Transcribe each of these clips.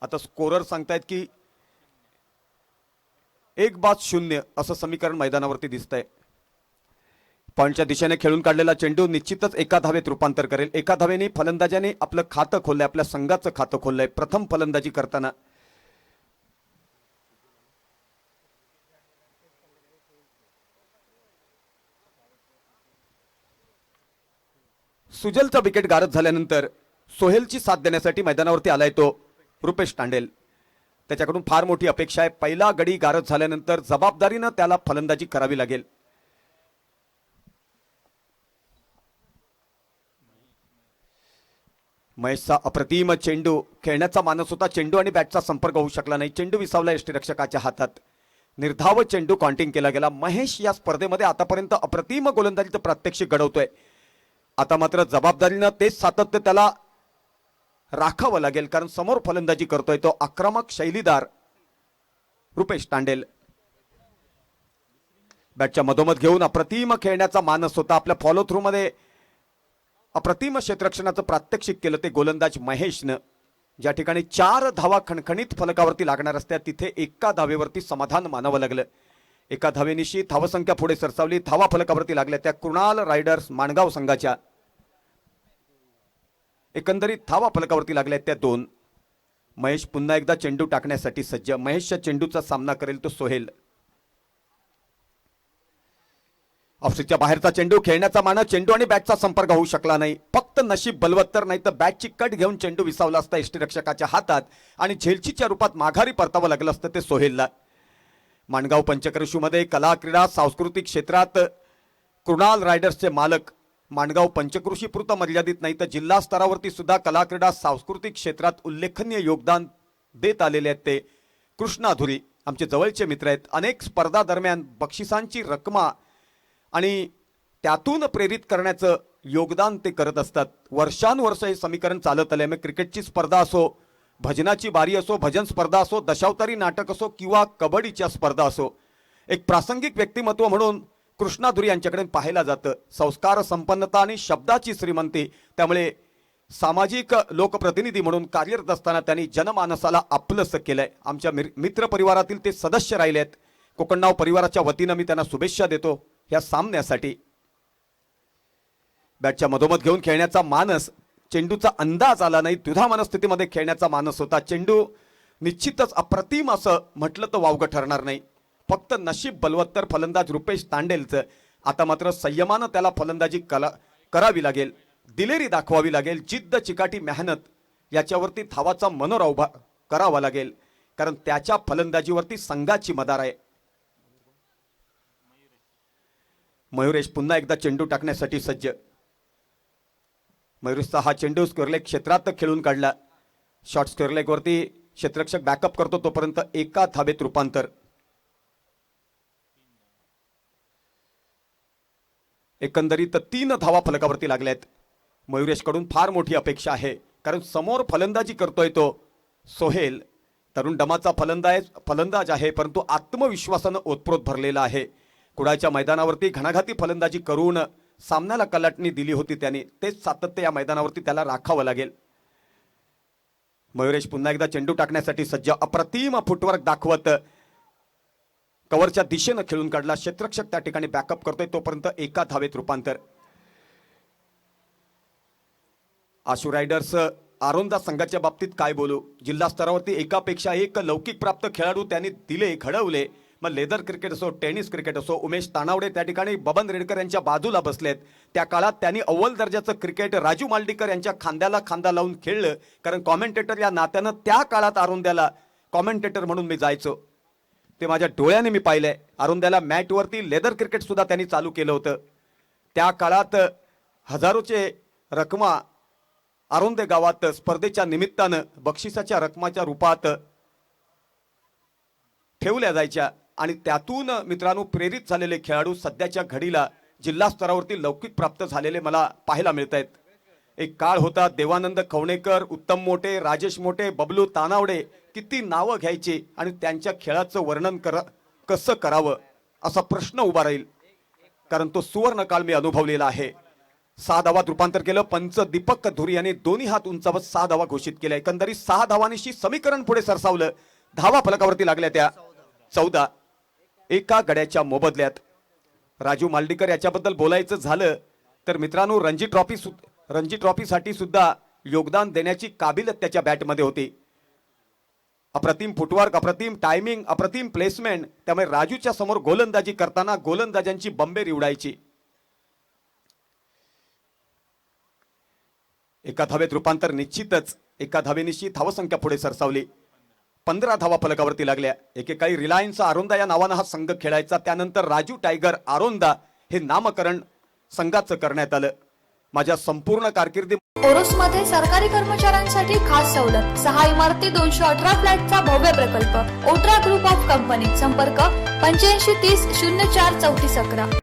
आता स्कोरर सांगतायत की 1-0 असं समीकरण मैदानावरती दिसतंय। पॉइंटच्या दिशेने खेळून काढलेला चेंडू निश्चितच एका धावेत रूपांतर करेल। एका धावेने फलंदाजाने आपलं खातं खोललंय, आपल्या संघाचं खातं खोललंय प्रथम फलंदाजी करताना। सुजलचा विकेट गारद झाल्यानंतर सोहेलची साथ देण्यासाठी मैदानावरती आलाय तो रुपेश तांडेल। त्याच्याकडून फार मोठी अपेक्षा आहे। पहिला गडी गारद झाल्यानंतर जबाबदारीनं त्याला फलंदाजी करावी लागेल। महेशचा अप्रतिम चेंडू, खेळण्याचा मानस होता, चेंडू आणि बॅटचा संपर्क होऊ शकला नाही। चेंडू विसावला यष्टीरक्षकाच्या हातात। निर्धाव चेंडू काउंटिंग केला गेला। महेश या स्पर्धेमध्ये आतापर्यंत अप्रतिम गोलंदाजीचं प्रात्यक्षिक घडवतोय। आता मात्र जबाबदारीनं तेच सातत्य त्याला राखावं लागेल, कारण समोर फलंदाजी करतोय तो आक्रमक शैलीदार रुपेश तांडेल। बॅटच्या मधोमध घेऊन अप्रतिम खेळण्याचा मानस होता। आपल्या फॉलो थ्रू मध्ये अप्रतिम क्षेत्ररक्षणाचं प्रात्यक्षिक केलं ते गोलंदाज महेशनं। ज्या ठिकाणी 4 धावा खणखणीत फलकावरती लागणार असत्या तिथे एका धावेवरती समाधान मानावं लागलं। एका धावेनिशी धावसंख्या पुढे सरसावली। धावा फलकावरती लागल्या त्या कुणाल रायडर्स माणगाव संघाच्या। एकंदरीत धावा फलकावरती लागल्या त्या 2। महेश पुन्हा एकदा चेंडू टाकण्यासाठी सज्ज। महेशच्या चेंडूचा सामना करेल तो सोहेल। ऑफस्टिकच्या बाहेरचा चेंडू, खेळण्याचा मानस, चेंडू आणि बॅटचा संपर्क होऊ शकला नाही। फक्त नशीब बलवत्तर, नाही तर बॅटची कट घेऊन चेंडू विसावला असता यष्टीरक्षकाच्या हातात आणि झेलचीच्या रूपात माघारी परतावं लागलं असतं ते सोहेलला। माणगाव पंचक्रोशीमध्ये कला क्रीडा सांस्कृतिक क्षेत्रात कुणाल रायडर्सचे मालक माणगाव पंचक्रोशी पुरता मर्यादित नाही तर जिल्हा स्तरावरती सुद्धा कला क्रीडा सांस्कृतिक क्षेत्रात उल्लेखनीय योगदान देत आलेले आहेत ते कृष्णा धुरी आमचे जवळचे मित्र आहेत। अनेक स्पर्धा दरम्यान बक्षिसांची रक्कमा आणि त्यातून प्रेरित करण्याचं योगदान ते करत असतात। वर्षानुवर्ष हे समीकरण चालत आले। मग क्रिकेटची स्पर्धा असो, भजनाची बारी असो, भजन स्पर्धा असो, दशावतारी नाटक असो किंवा कबड्डीच्या स्पर्धा असो, एक प्रासंगिक व्यक्तिमत्व म्हणून कृष्णाधुरी यांच्याकडे पाहायला जातं। संस्कार संपन्नता आणि शब्दाची श्रीमंती, त्यामुळे सामाजिक लोकप्रतिनिधी म्हणून कार्यरत असताना त्यांनी जनमानसाला आपलंसं केलंय। आमच्या मित्र परिवारातील ते सदस्य राहिले आहेत। कोकणनाव परिवाराच्या वतीनं मी त्यांना शुभेच्छा देतो या सामन्यासाठी। बॅटच्या मधोमध घेऊन खेळण्याचा मानस, चेंडूचा अंदाज आला नाही, दुधा मनस्थितीमध्ये खेळण्याचा मानस होता। चेंडू निश्चितच अप्रतिम असं म्हटलं तर वावगं ठरणार नाही। फक्त नशीब बलवत्तर फलंदाज रुपेश तांडेलचं। आता मात्र संयमानं त्याला फलंदाजी करावी लागेल, दिलेरी दाखवावी लागेल, जिद्द चिकाटी मेहनत याच्यावरती धावाचा मनोरा उभा करावा लागेल, कारण त्याच्या फलंदाजीवरती संघाची मदार आहे। मयुरेश पुन्हा एकदा चेंडू टाकण्यासाठी सज्ज। मयुरेशचा हा चेंडू स्क्वेअरलेग क्षेत्रात खेळून काढला। शॉर्ट स्क्वेअरलेग वरती क्षेत्ररक्षक बॅकअप करतो तोपर्यंत एका धावेत रूपांतर। एकंदरीत 3 धावा फलकावरती लागल्या आहेत। मयुरेशकडून फार मोठी अपेक्षा आहे, कारण समोर फलंदाजी करतोय तो सोहेल। तरुण दमाचा फलंदाज आहे, परंतु आत्मविश्वासानं ओतप्रोत भरलेला आहे। कुडाच्या मैदानावरती घणाघाती फलंदाजी करून सामन्याला कलाटणी दिली होती त्यांनी, तेच सातत्य या मैदानावरती त्याला राखावं लागेल। मयुरेश पुन्हा एकदा चेंडू टाकण्यासाठी सज्ज। अप्रतिम फुटवर्क दाखवत कव्हरच्या दिशेनं खेळून काढला। क्षेत्ररक्षक त्या ठिकाणी बॅकअप करतोय तोपर्यंत एका धावेत रूपांतर। आशू रायडर्स आरोंदा संघाच्या बाबतीत काय बोलू। जिल्हा स्तरावरती एकापेक्षा एक लौकिक प्राप्त खेळाडू त्यांनी दिले, घडवले। मग लेदर क्रिकेट असो, टेनिस क्रिकेट असो, उमेश तानावडे त्या ठिकाणी बबन रेडकर यांच्या बाजूला बसलेत। त्या काळात त्यांनी अव्वल दर्जाचं क्रिकेट राजू मालडीकर यांच्या खांद्याला खांदा लावून खेळलं, कारण कॉमेंटेटर या नात्यानं त्या काळात आरोंद्याला कॉमेंटेटर म्हणून मी जायचो, ते माझ्या डोळ्याने मी पाहिलंय। आरोंद्याला मॅटवरती लेदर क्रिकेट सुद्धा त्यांनी चालू केलं होतं। त्या काळात हजारोचे रकमा आरोंदे गावात स्पर्धेच्या निमित्तानं बक्षिसाच्या रकमाच्या रूपात ठेवल्या जायच्या आणि त्यातून मित्रांनो प्रेरित झालेले खेळाडू सध्याच्या घडीला जिल्हा स्तरावरती लौकिक प्राप्त झालेले मला पाहायला मिळत आहेत। एक काळ होता देवानंद खवणेकर, उत्तम मोठे, राजेश मोठे, बबलू तानावडे, किती नावं घ्यायची आणि त्यांच्या खेळाचं वर्णन कसं करावं असा प्रश्न उभा राहील, कारण तो सुवर्ण काळ मी अनुभवलेला आहे। 6 धावात रूपांतर केलं. पंच दीपक धुरी यांनी दोन्ही हात उंचावत 6 धावा घोषित केल्या. एकंदरीत 6 धावांशी समीकरण पुढे सरसावलं. धावा फलकावरती लागल्या त्या 14. एका गड्याच्या मोबदल्यात. राजू मालडीकर याच्याबद्दल बोलायचं झालं तर मित्रांनो, रणजी ट्रॉफीसाठी सुद्धा योगदान देण्याची काबिलियत त्याच्या बॅटमध्ये होती. अप्रतिम फुटवर्क, अप्रतिम टायमिंग, अप्रतिम प्लेसमेंट. त्यामुळे राजूच्या समोर गोलंदाजी करताना गोलंदाजांची बंबेरी उडायची. एका धावेत रूपांतर निश्चितच. एका धावेनिशी धावसंख्या पुढे सरसावली. 15 धावा फलकावरती लागल्या. एकेकाळी रिलायन्स आरोंदा या नावानं हा संघ खेळायचा. त्यानंतर राजू टायगर आरोंदा हे नामकरण संघाचं करण्यात आलं. माझ्या संपूर्ण कारकिर्दी ओरोसमध्ये सरकारी कर्मचाऱ्यांसाठी खास सवलत. 6 इमारती 218 फ्लॅटचा भव्य प्रकल्प. ओट्रा ग्रुप ऑफ कंपनी. संपर्क 8530 04 3411.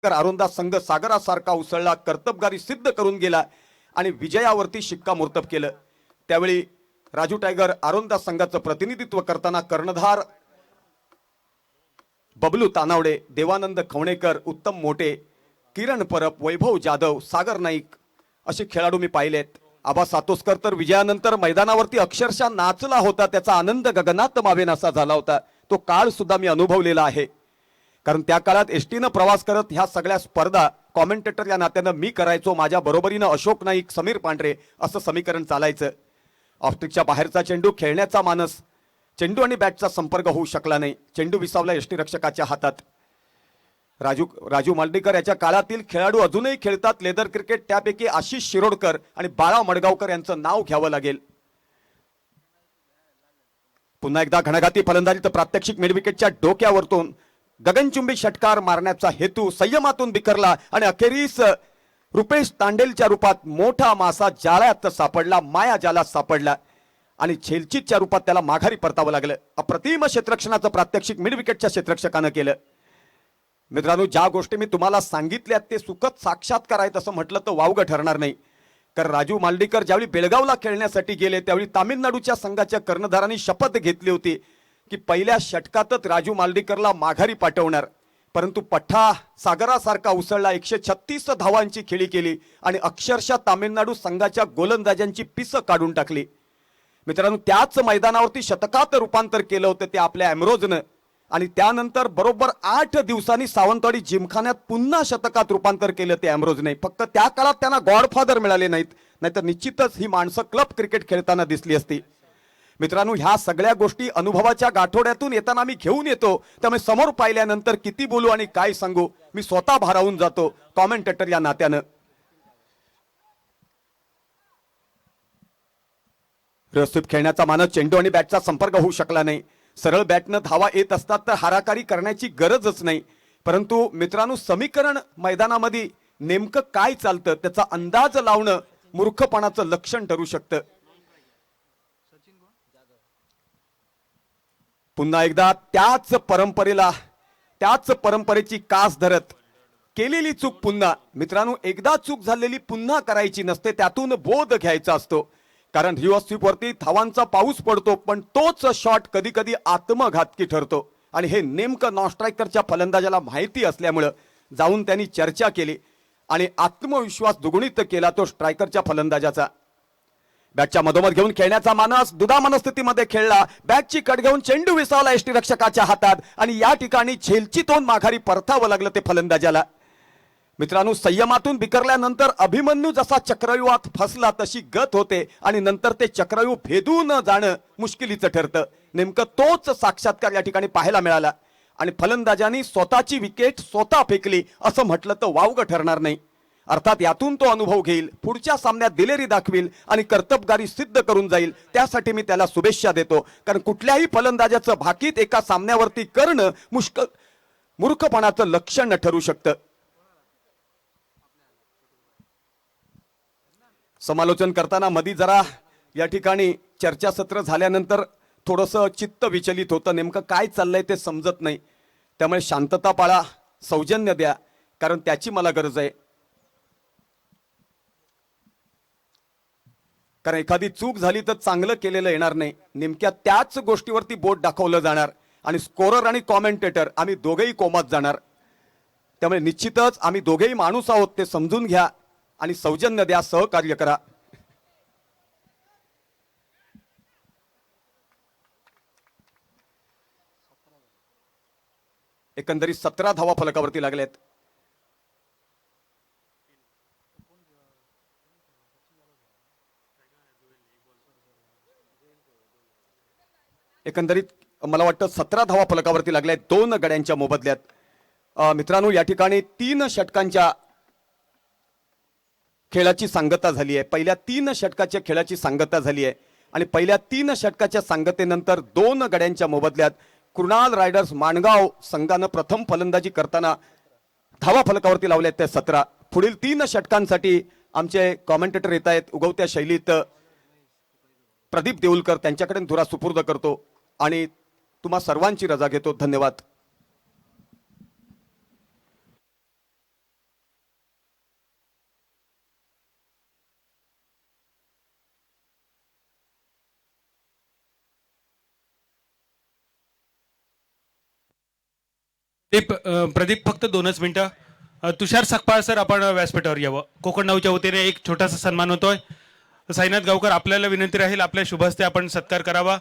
आरोंदा संघ सागरासारखा उसळला, कर्तबगारी सिद्ध करून गेला आणि विजयावरती शिक्कामोर्तब केलं. त्यावेळी राजू टायगर आरोंदा संघाचं प्रतिनिधित्व करताना कर्णधार बबलू तानावडे, देवानंद खवणेकर, उत्तम मोठे, किरण परब, वैभव जाधव, सागर नाईक असे खेळाडू मी पाहिलेत. आबा सातोसकर तर विजयानंतर मैदानावरती अक्षरशः नाचला होता. त्याचा आनंद गगनात मावेन असा झाला होता. तो काळ सुद्धा मी अनुभवलेला आहे. कारण त्या काळात एसटीनं प्रवास करत ह्या सगळ्या स्पर्धा कॉमेंटेटर या नात्यानं मी करायचो. माझ्या बरोबरीनं अशोक नाईक, समीर पांढरे असं समीकरण चालायचं. ऑफस्टिकच्या बाहेरचा चेंडू खेळण्याचा मानस. चेंडू आणि बॅटचा संपर्क होऊ शकला नाही. चेंडू विसावला एसटी रक्षकाच्या हातात. राजू मालडीकर याच्या काळातील खेळाडू अजूनही खेळतात लेदर क्रिकेट. त्यापैकी आशिष शिरोडकर आणि बाळा मडगावकर यांचं नाव घ्यावं लागेल. पुन्हा एकदा घणाघाती फलंदाजीचं प्रात्यक्षिक. मिडविकेटच्या डोक्यावरतून गगनचुंबी षटकार मारण्याचा हेतू संयमातून बिखरला आणि अखेरीस रुपेश तांडेलच्या रूपात मोठा मासा जाळ्यात सापडला, माया जाळ्यात सापडला आणि झेलचीतच्या रूपात त्याला माघारी परतावं लागलं. अप्रतिम क्षेत्ररक्षणाचं प्रात्यक्षिक मिडविकेटच्या क्षेत्ररक्षकानं केलं. मित्रांनो, ज्या गोष्टी मी तुम्हाला सांगितल्यात ते सुखद साक्षात्कार आहेत असं म्हटलं तर वावगं ठरणार नाही. कारण राजू मालडीकर ज्यावेळी बेळगावला खेळण्यासाठी गेले त्यावेळी तामिळनाडूच्या संघाच्या कर्णधारांनी शपथ घेतली होती की पहिल्या षटकातच राजू मालडीकरला माघारी पाठवणार. परंतु पठ्ठा सागरासारखा उसळला. 136 धावांची खेळी केली आणि अक्षरशः तामिळनाडू संघाच्या गोलंदाजांची पिसं काढून टाकली. मित्रांनो, त्याच मैदानावरती शतकात रूपांतर केलं होतं ते आपल्या एमरोजनं आणि त्यानंतर बरोबर 8 दिवसांनी सावंतवाडी जिमखान्यात पुन्हा शतकात रूपांतर केलं ते एमरोजने. फक्त त्या काळात त्यांना गॉडफादर मिळाले नाहीत, नाहीतर निश्चितच ही माणसं क्लब क्रिकेट खेळताना दिसली असती. मित्रांनो, ह्या सगळ्या गोष्टी अनुभवाच्या गाठोड्यातून येताना मी घेऊन येतो. त्यामुळे समोर पाहिल्यानंतर किती बोलू आणि काय सांगू मी स्वतः भारावून जातो कॉमेंटेटर या नात्यानं. व्यवस्थित खेळण्याचा मानस. चेंडू आणि बॅटचा संपर्क होऊ शकला नाही. सरळ बॅटनं धावा येत असतात तर हाराकारी करण्याची गरजच नाही. परंतु मित्रांनो, समीकरण मैदानामध्ये नेमकं काय चालतं त्याचा अंदाज लावणं मूर्खपणाचं लक्षण ठरू शकतं. पुन्हा एकदा त्याच परंपरेची कास धरत केलेली चूक पुन्हा. मित्रांनो, एकदा चूक झालेली पुन्हा करायची नसते. त्यातून बोध घ्यायचा असतो. कारण रिव्हर्स स्वीपवरती धावांचा पाऊस पडतो पण तोच शॉट कधी कधी आत्मघातकी ठरतो आणि हे नेमकं नॉन स्ट्रायकरच्या फलंदाजाला माहिती असल्यामुळं जाऊन त्यांनी चर्चा केली आणि आत्मविश्वास दुगुणित केला तो स्ट्रायकरच्या फलंदाजाचा. बॅटच्या मधोमध घेऊन खेळण्याचा मानस. दुधा मनस्थितीमध्ये खेळला. बॅटची कट घेऊन चेंडू विसावला एसटी रक्षकाच्या हातात आणि या ठिकाणी झेलचीतून माघारी परतावं लागलं ते फलंदाजाला. मित्रांनो, संयमातून बिखरल्यानंतर अभिमन्यू जसा चक्रव्यूहात फसला तशी गत होते आणि नंतर ते चक्रव्यूह भेदून जाणं मुश्किलीचं ठरतं. नेमकं तोच साक्षात्कार या ठिकाणी पाहायला मिळाला आणि फलंदाजांनी स्वतःची विकेट स्वतः फेकली असं म्हटलं तर वावगं ठरणार नाही. अर्थात यातून तो अनुभव घेईल, पुढच्या सामन्यात दिलेरी दाखवील आणि कर्तबगारी सिद्ध करून जाईल. त्यासाठी मी त्याला शुभेच्छा देतो. कारण कुठल्याही फलंदाजाचं भाकीत एका सामन्यावरती करणं मूर्खपणाचं लक्षण ठरू शकतं. समालोचन करताना मधी जरा या ठिकाणी चर्चासत्र झाल्यानंतर थोडंसं चित्त विचलित होतं. नेमकं काय चाललंय ते समजत नाही. त्यामुळे शांतता पाळा, सौजन्य द्या, कारण त्याची मला गरज आहे. कारण एखादी चूक झाली तर चांगलं केलेलं येणार नाही. नेमक्या त्याच गोष्टीवरती बोट दाखवलं जाणार आणि स्कोरर आणि कॉमेंटेटर आम्ही दोघेही कोमात जाणार. त्यामुळे निश्चितच आम्ही दोघेही माणूस आहोत ते समजून घ्या आणि सौजन्य द्या, सहकार्य करा. एकंदरीत 17 धावा फलकावरती लागल्यात. एकंदरीत मला वाटतं 17 धावा फलकावरती लागल्या आहेत 2 गड्यांच्या मोबदल्यात. मित्रांनो, या ठिकाणी 3 षटकांच्या खेळाची सांगता झाली आहे. पहिल्या 3 षटकाच्या खेळाची सांगता झाली आहे आणि पहिल्या 3 षटकाच्या सांगतेनंतर 2 गड्यांच्या मोबदल्यात कृणाल रायडर्स माणगाव संघानं प्रथम फलंदाजी करताना धावा फलकावरती लावल्यात त्या 17. पुढील 3 षटकांसाठी आमचे कॉमेंटेटर येत आहेत उगवत्या शैलीत. प्रदीप देऊलकर त्यांच्याकडे धुरा सुपूर्द करतो आणि तुम्हा सर्वांची रजा घेतो. धन्यवाद. प्रदीप फक्त 2च मिनिटं. तुषार सकपाळ सर, आपण व्यासपीठावर यावं. कोकण नाऊच्या वतीने एक छोटासा सन्मान होतोय. साईनाथ गावकर, आपल्याला विनंती राहील आपल्या शुभ हस्ते आपण सत्कार करावा.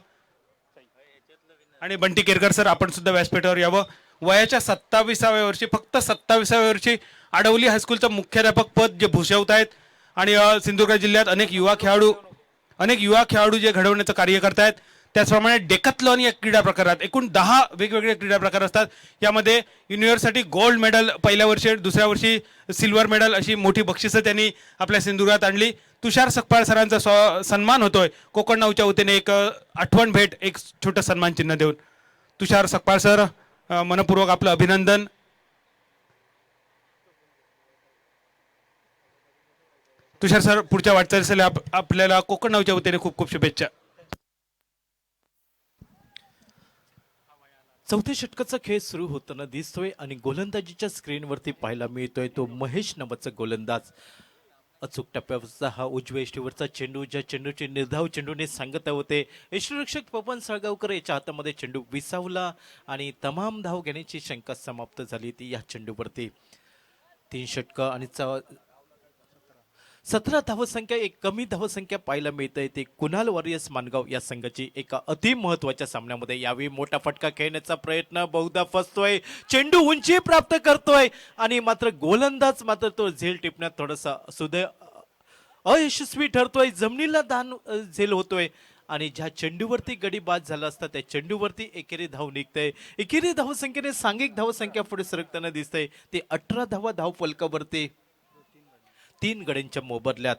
आणि बंटी केरकर सर, आपण सुद्धा व्यासपीठावर यावं. वयाच्या 27व्या वर्षी, फक्त 27व्या वर्षी आडवली हायस्कूलचं मुख्याध्यापक पद जे भूषवत आहेत आणि सिंधुदुर्ग जिल्ह्यात अनेक युवा खेळाडू जे घडवण्याचं कार्य करतायत. त्याचप्रमाणे डेकॅथलॉन या क्रीडा प्रकारात एकूण 10 वेगवेगळे क्रीडा प्रकार असतात. यामध्ये युनिव्हर्सिटी गोल्ड मेडल पहिल्या वर्षी, दुसऱ्या वर्षी सिल्वर मेडल अशी मोठी बक्षिसं त्यांनी आपल्या सिंधुदुर्गात आणली. तुषार सकपाळ सरांचा सन्मान होतोय कोकण नाऊच्या वतीने. एक आठवण भेट, एक छोटं सन्मान चिन्ह देऊन. तुषार सकपाळ सर, मनपूर्वक आपलं अभिनंदन. तुषार सर, पुढच्या वाटचालीसाठी आपल्याला कोकण नाऊच्या वतीने खूप खूप शुभेच्छा. चौथ्या षटकाचा खेळ सुरू होताना दिसतोय आणि गोलंदाजीच्या स्क्रीनवरती पाहायला मिळतोय तो महेश नावाचा गोलंदाज. अचूक टप्प्यावरचा हा उजव्या यष्टीवरचा चेंडू, ज्या चेंडूची निर्धाव चेंडूने सांगता होते. यष्टीरक्षक पवन साळगावकर याच्या हातामध्ये चेंडू विसावला आणि तमाम धाव घेण्याची शंका समाप्त झाली ती या चेंडूवरती. 3 षटकं आणि 17 धावसंख्या, एक कमी धावसंख्या पाहायला मिळते ती कुणाल वॉरियर्स माणगाव या संघाची एका अति महत्वाच्या सामन्यामध्ये. यावेळी मोठा फटका खेळण्याचा प्रयत्न बहुधा फसतोय, चेंडू उंची प्राप्त करतोय आणि मात्र गोलंदाज मात्र तो झेल टिपण्यात थोडासा अयशस्वी ठरतोय. जमिनीला दान झेल होतोय आणि ज्या चेंडूवरती गडी बाद झाला असता त्या चेंडूवरती एकेरी धाव निघतंय. एकेरी धावसंख्येने सांघिक धावसंख्या पुढे सरकताना दिसतंय. ते 18 धावा धाव फलकावरती 3 गड्यांच्या मोबदल्यात.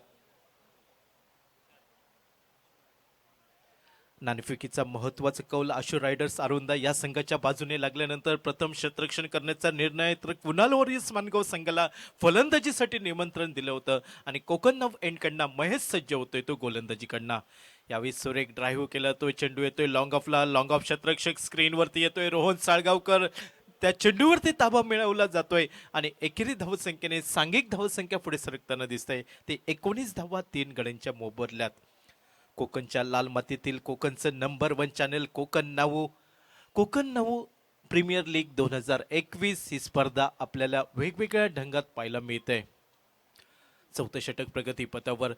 नाणेफेकीचा महत्वाचा कौल आशु रायडर्स आरोंदा या संघाच्या बाजूने लागल्यानंतर प्रथम क्षेत्ररक्षण करण्याचा निर्णय, तर कुणाल वॉरियर्स माणगाव संघाला फलंदाजीसाठी निमंत्रण दिलं होतं आणि कोकण नाव एंडकडनं महेश सज्ज होतोय तो गोलंदाजीकडनं. यावेळी सुरेख ड्राईव्ह केला, तो चेंडू येतोय लॉंग ऑफ क्षेत्ररक्षक स्क्रीनवरती येतोय. रोहन साळगावकर, त्या चेंडूवरती ताबा मिळवला जातोय आणि एकेरी धावसंख्येने सांघिक धावसंख्या पुढे सरकताना दिसतंय. ते 19 धावा 3 गड्यांच्या मोबदल्यात. कोकणच्या लाल मातीतील कोकणचं number 1 channel Konkan now premier league 2021 ही स्पर्धा आपल्याला वेगवेगळ्या ढंगात पाहायला मिळते. चौथं षटक प्रगतीपथावर.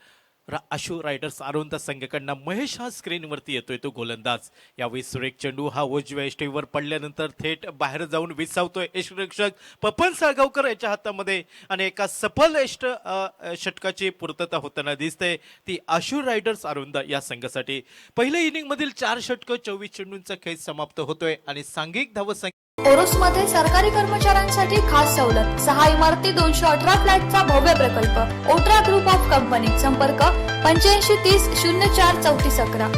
आशु रायडर्स आरोंदा संघाकडनं महेश हा स्क्रीनवरती येतोय तो गोलंदाज. यावेळी सुरेख चेंडू हा उजव्या यष्टीवर पडल्यानंतर थेट बाहेर जाऊन विसावतोय यष्टीरक्षक पवन साळगावकर याच्या हातामध्ये आणि एका सफल षटकाची पूर्तता होताना दिसते ती आशु रायडर्स आरोंदा या संघासाठी. पहिल्या इनिंग मधील 4 षटकं 24 चेंडूंचा खेळ समाप्त होतोय आणि सांघिक धावसंख्या. ओरोसमध्ये सरकारी कर्मचाऱ्यांसाठी खास सवलत. 6 इमारती 218 फ्लॅटचा भव्य प्रकल्प. ओट्रा ग्रुप ऑफ कंपनी. संपर्क 8530 04 3411.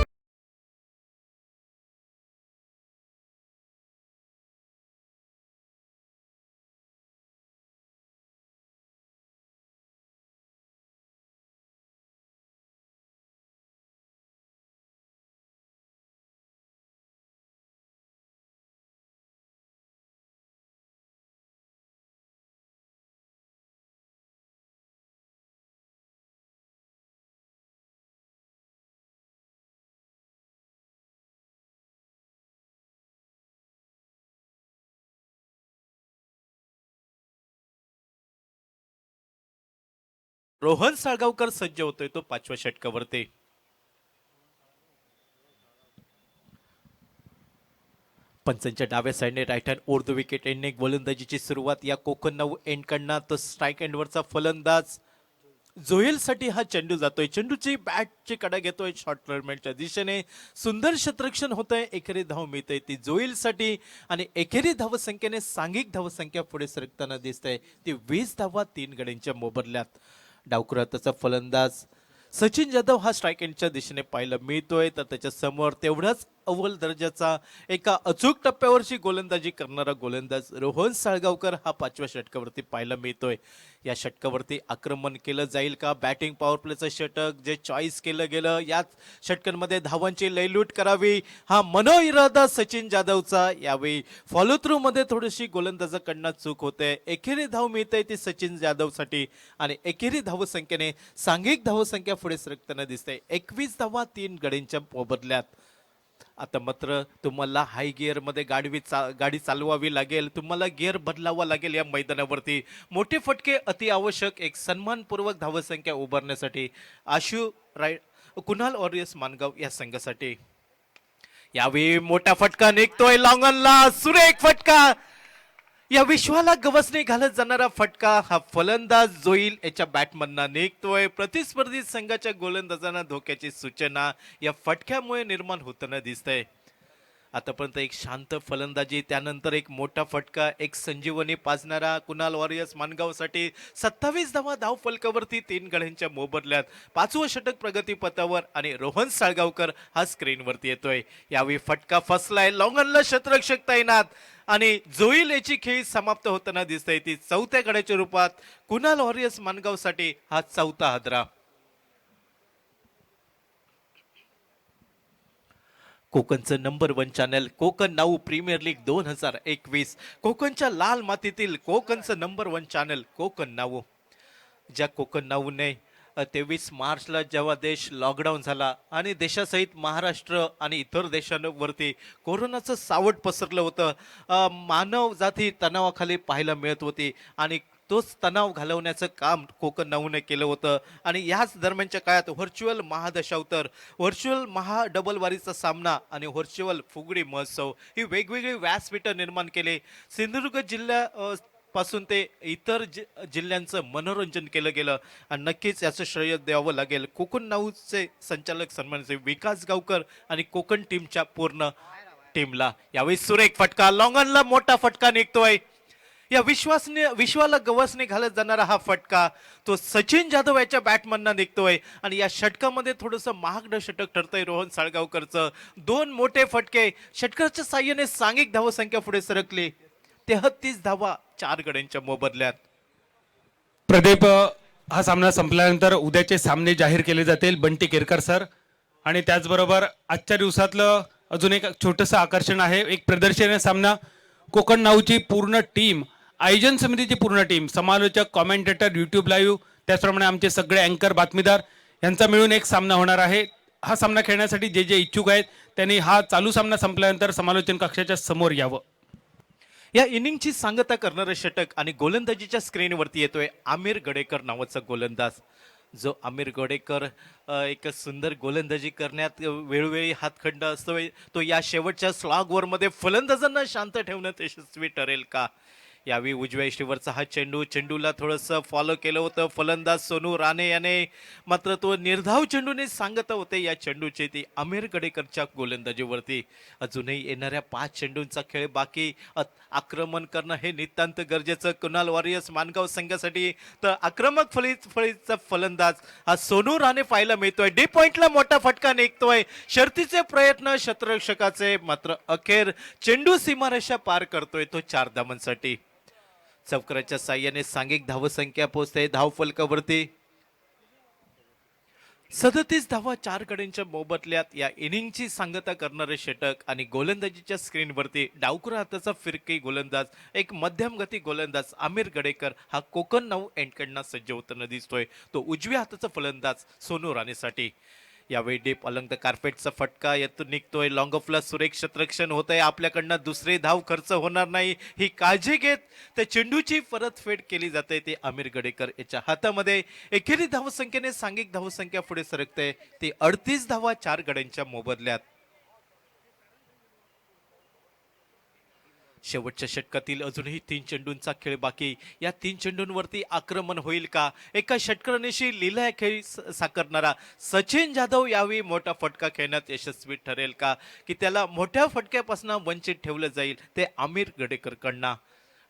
रोहन साळगावकर सज्ज होतोय तो 5व्या षटकावरती. पंचांच्या डाव्या साईडने right hand over the wicket एंडने गोलंदाजीची सुरुवात या कोकण 9 एंडकडनं. तो स्ट्राईक एंडवरचा फलंदाज जोहेलसाठी हा चेंडू जातोय. चेंडूची बॅटची कडा घेतोय शॉर्ट टर्नमेंटच्या दिशेने. सुंदर क्षेत्ररक्षण होतंय. एकेरी धाव मिळते ती जोहेलसाठी आणि एकेरी धावसंख्येने सांघिक धावसंख्या पुढे सरकताना दिसते ती 20 धावा 3 गड्यांच्या मोबदल्यात. डावखुराताचा फलंदाज सचिन जाधव हा स्ट्राईक एंडच्या दिशेने पाहायला मिळतोय. तर त्याच्या समोर तेवढाच अव्वल दर्जाचा एका अचूक टप्प्यावरची गोलंदाजी करणारा गोलंदाज रोहन साळगावकर हा 5व्या षटकावरती पाहायला मिळतोय. या षटकावरती आक्रमण केलं जाईल का? बॅटिंग पॉवर प्लेचं षटक जे चॉईस केलं गेलं याच षटकांमध्ये धावांची लयलूट करावी हा मनोइरादा सचिन जाधवचा. यावेळी फॉलो थ्रू मध्ये थोडीशी गोलंदाजाकडनं चूक होते. एकेरी धाव मिळते ती सचिन जाधवसाठी आणि एकेरी धावसंख्येने सांघिक धावसंख्या पुढे सरकताना दिसते 21 धावा 3 गड्यांच्या मोबदल्यात. आता मात्र तुम्हाला हाय गिअर मध्ये गाडी चालवावी लागेल. तुम्हाला गिअर बदलावा लागेल. या मैदानावरती मोठे फटके अति आवश्यक. एक सन्मानपूर्वक धावसंख्या उभारण्यासाठी कुणाल वॉरियर्स मानगाव या संघासाठी. यावेळी मोठा फटका निघतोय लॉंगनला. सुरेख फटका. या विश्वाला गवसणी घालत जाणारा फटका हा फलंदाज जोईल याच्या बॅटमधनं निघतोय. प्रतिस्पर्धी संघाच्या गोलंदाजांना धोक्याची सूचना या फटक्यामुळे निर्माण होताना दिसतंय. आतापर्यंत एक शांत फलंदाजी, त्यानंतर एक मोठा फटका, एक संजीवनी पाजणारा कुणाल वॉरियर्स मानगावसाठी 27 धावा धाव फलकावरती 3 गड्यांच्या मोबदल्यात. 5वं षटक प्रगतीपथावर आणि रोहन साळगावकर हा स्क्रीनवरती येतोय. यावेळी फटका फसलाय. लॉंगनला क्षेत्ररक्षक तैनात आणि जोईल याची खेळी समाप्त होताना दिसतंय ती 4थ्या गड्याच्या रूपात. कुणाल वॉरियर्स मानगावसाठी हा 4था हादरा. कोकणचं number 1 channel Konkan now premier league 2021. कोकणच्या लाल मातीतील कोकणचं नंबर 1 चॅनल कोकण नाऊ. ज्या कोकण नाऊने 23 मार्चला जेव्हा देश लॉकडाऊन झाला आणि देशासहित महाराष्ट्र आणि इतर देशांवरती कोरोनाचं सावट पसरलं होतं. मानव जाती तणावाखाली पाहायला मिळत होती आणि तोच तणाव घालवण्याचं काम कोकण नाऊने केलं होतं. आणि याच दरम्यानच्या काळात व्हर्च्युअल महादशावतार, व्हर्च्युअल महाडबलवारीचा सामना आणि व्हर्च्युअल फुगडी महोत्सव ही वेगवेगळी व्यासपीठं निर्माण केले. सिंधुदुर्ग जिल्ह्या पासून ते इतर जिल्ह्यांचं मनोरंजन केलं गेलं आणि नक्कीच याचं श्रेय द्यावं लागेल कोकण नाऊचे संचालक सन्मानचे विकास गावकर आणि कोकण टीमच्या पूर्ण टीमला. यावेळी सुरेख फटका. लॉंगनला मोठा फटका निघतोय. या विश्वाला गवसणी घालत जाणारा हा फटका तो सचिन जाधव याच्या बॅटमधनं निघतोय आणि या षटकामध्ये थोडंसं महागडं षटक ठरतंय रोहन साळगावकरचं. 2 मोठे फटके षटकाच्या साह्याने सांघिक धावसंख्या पुढे सरकली 33 धावा 4 गड्यांच्या मोबदल्यात. प्रदीप, हा सामना संपल्यानंतर उद्याचे सामने जाहीर केले जातील. बंटी केरकर सर आणि त्याचबरोबर आजच्या दिवसातलं अजून एक छोटंसं आकर्षण आहे. एक प्रदर्शनीय सामना. कोकण नाऊची पूर्ण टीम, आयोजन समितीची पूर्ण टीम, समालोचक, कॉमेंटेटर, यूट्यूब लाईव्ह, त्याचप्रमाणे आमचे सगळे अँकर, बातमीदार यांचा मिळून एक सामना होणार आहे. हा सामना खेळण्यासाठी जे जे इच्छुक आहेत त्यांनी हा चालू सामना संपल्यानंतर समालोचन कक्षाच्या समोर यावं. या इनिंगची सांगता करणारं षटक आणि गोलंदाजीच्या स्क्रीनवरती येतोय आमिर गडेकर नावाचा गोलंदाज. जो आमिर गडेकर एक सुंदर गोलंदाजी करण्यात वेळोवेळी हातखंड असतोय. तो या शेवटच्या स्लॉग मध्ये फलंदाजांना शांत ठेवण्यात यशस्वी ठरेल का? यावेळी उजव्या इष्टीवरचा हा चेंडूला थोडंसं फॉलो केलं होतं फलंदाज सोनू राणे याने. मात्र तो निर्धाव चेंडूने सांगत होते या चेंडूची ती आमिर गडेकरच्या गोलंदाजीवरती. अजूनही येणाऱ्या 5 चेंडूंचा खेळ बाकी. आक्रमण करणं हे नितांत गरजेचं कुणाल वॉरियर्स मानगाव संघासाठी. तर आक्रमक फळीचा फलंदाज हा सोनू राणे पाहायला मिळतोय. डी पॉइंटला मोठा फटका निघतोय. शर्तीचे प्रयत्न क्षेत्ररक्षकाचे, मात्र अखेर चेंडू सीमारेषा पार करतोय तो 4 धावांसाठी. चौकराच्या साह्याने सांघिक धावसंख्या पोहोचते धावफलकावरती 37 धावा 4 गड्यांच्या मोबदल्यात. या इनिंगची सांगता करणारे षटक आणि गोलंदाजीच्या स्क्रीनवरती डावखुरा हाताचा फिरकी गोलंदाज, एक मध्यम गती गोलंदाज आमिर गडेकर हा कोकण नाऊ एंडकडनं सज्ज होताना दिसतोय. तो उजव्या हाताचा फलंदाज सोनू राणेसाठी. यावेळी डीप अलंग द कार्पेटचा फटका यातून निघतोय. लॉंग ऑफला सुरेख क्षेत्ररक्षण होत आहे. आपल्याकडनं दुसरे धाव खर्च होणार नाही ही काळजी घेत त्या चेंडूची परतफेड केली जाते. ते आमिर गडेकर याच्या हातामध्ये. एकेरी धावसंख्येने सांघिक धावसंख्या पुढे सरकते. ती 38 धावा 4 गड्यांच्या मोबदल्यात. शेवटच्या षटकातील अजूनही 3 चेंडूंचा खेळ बाकी. या 3 चेंडूंवरती आक्रमण होईल का? एका षटकरण्याशी लीला खेळी साकारणारा सचिन जाधव यावेळी मोठा फटका खेळण्यात यशस्वी ठरेल का, की त्याला मोठ्या फटक्यापासून वंचित ठेवलं जाईल ते आमिर गडेकरकडनं.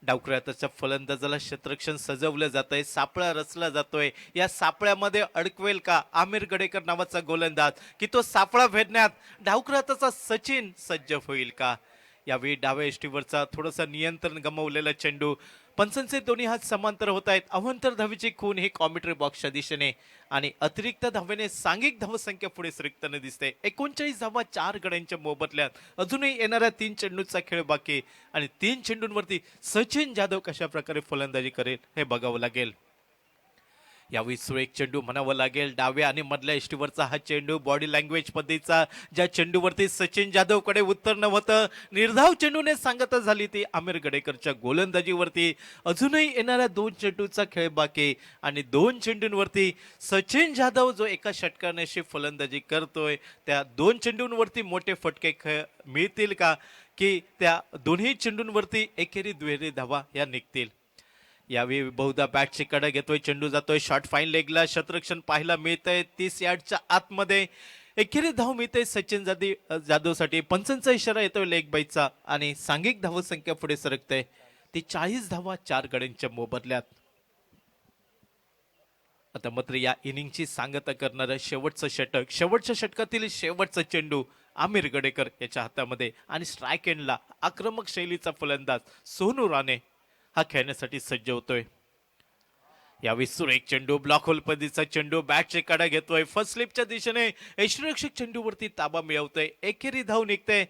डावखुऱ्याच्या फलंदाजाला क्षेत्ररक्षण सजवलं जातंय, सापळा रचला जातोय. या सापळ्यामध्ये अडकवेल का आमिर गडेकर नावाचा गोलंदाज, की तो सापळा भेदण्यात डावखुऱ्याचा सचिन सज्ज होईल का? यावेळी डाव्या यष्टीवरचा थोडंसं नियंत्रण गमावलेला चेंडू. पंचांचे दोन्ही हात समांतर होत आहेत. अवांतर धावेची खून ही कॉमेंट्री बॉक्सच्या दिशेने आणि अतिरिक्त धावेने सांघिक धावसंख्या पुढे सरकताना दिसते. 39 धावा 4 गड्यांच्या मोबदल्यात. अजूनही येणाऱ्या 3 चेंडूचा खेळ बाकी आणि 3 चेंडूंवरती सचिन जाधव कशा प्रकारे फलंदाजी करेल हे बघावं लागेल. यावेळी सुरेख चेंडू म्हणावं लागेल. डाव्या आणि मधल्या यष्टीवरचा हा चेंडू बॉडी लँग्वेज पद्धतीचा, ज्या चेंडूवरती सचिन जाधवकडे उत्तर नव्हतं. निर्धाव चेंडूने सांगता झाली ती आमिर गडेकरच्या गोलंदाजीवरती. अजूनही येणाऱ्या 2 चेंडूचा खेळ बाकी आणि 2 चेंडूंवरती सचिन जाधव जो एका षटकानेशी फलंदाजी करतोय त्या 2 चेंडूंवरती मोठे फटके मिळतील का, की त्या दोन्ही चेंडूंवरती एकेरी दुहेरी धावा या निघतील. यावेळी बहुधा बॅटची कडा घेतोय. चेंडू जातोय शॉर्ट फाईन लेगला. क्षेत्ररक्षण पाहायला मिळतंय 30 यार्डच्या आतमध्ये. एकेरी धाव मिळते सचिन जाधवसाठी. पंचांचा इशारा येतोय लेग बाईचा आणि सांघिक धावसंख्या पुढे सरकते. ती 40 धावा 4 गड्यांच्या मोबदल्यात. आता मात्र या इनिंगची सांगता करणारं शेवटचं षटक, शेवटच्या षटकातील शेवटचा चेंडू आमिर गडेकर याच्या हातामध्ये आणि स्ट्राईक एंडला आक्रमक शैलीचा फलंदाज सोनू राणे हा खेळण्यासाठी सज्ज होतोय. यावेळी सुरेख चेंडू, ब्लॉक होल पद्धतीचा चेंडू, बॅटचे कडा घेतोय. फर्स्ट स्लिपच्या दिशेने यष्टीरक्षक चेंडूवरती ताबा मिळवतोय. एकेरी धाव निघते.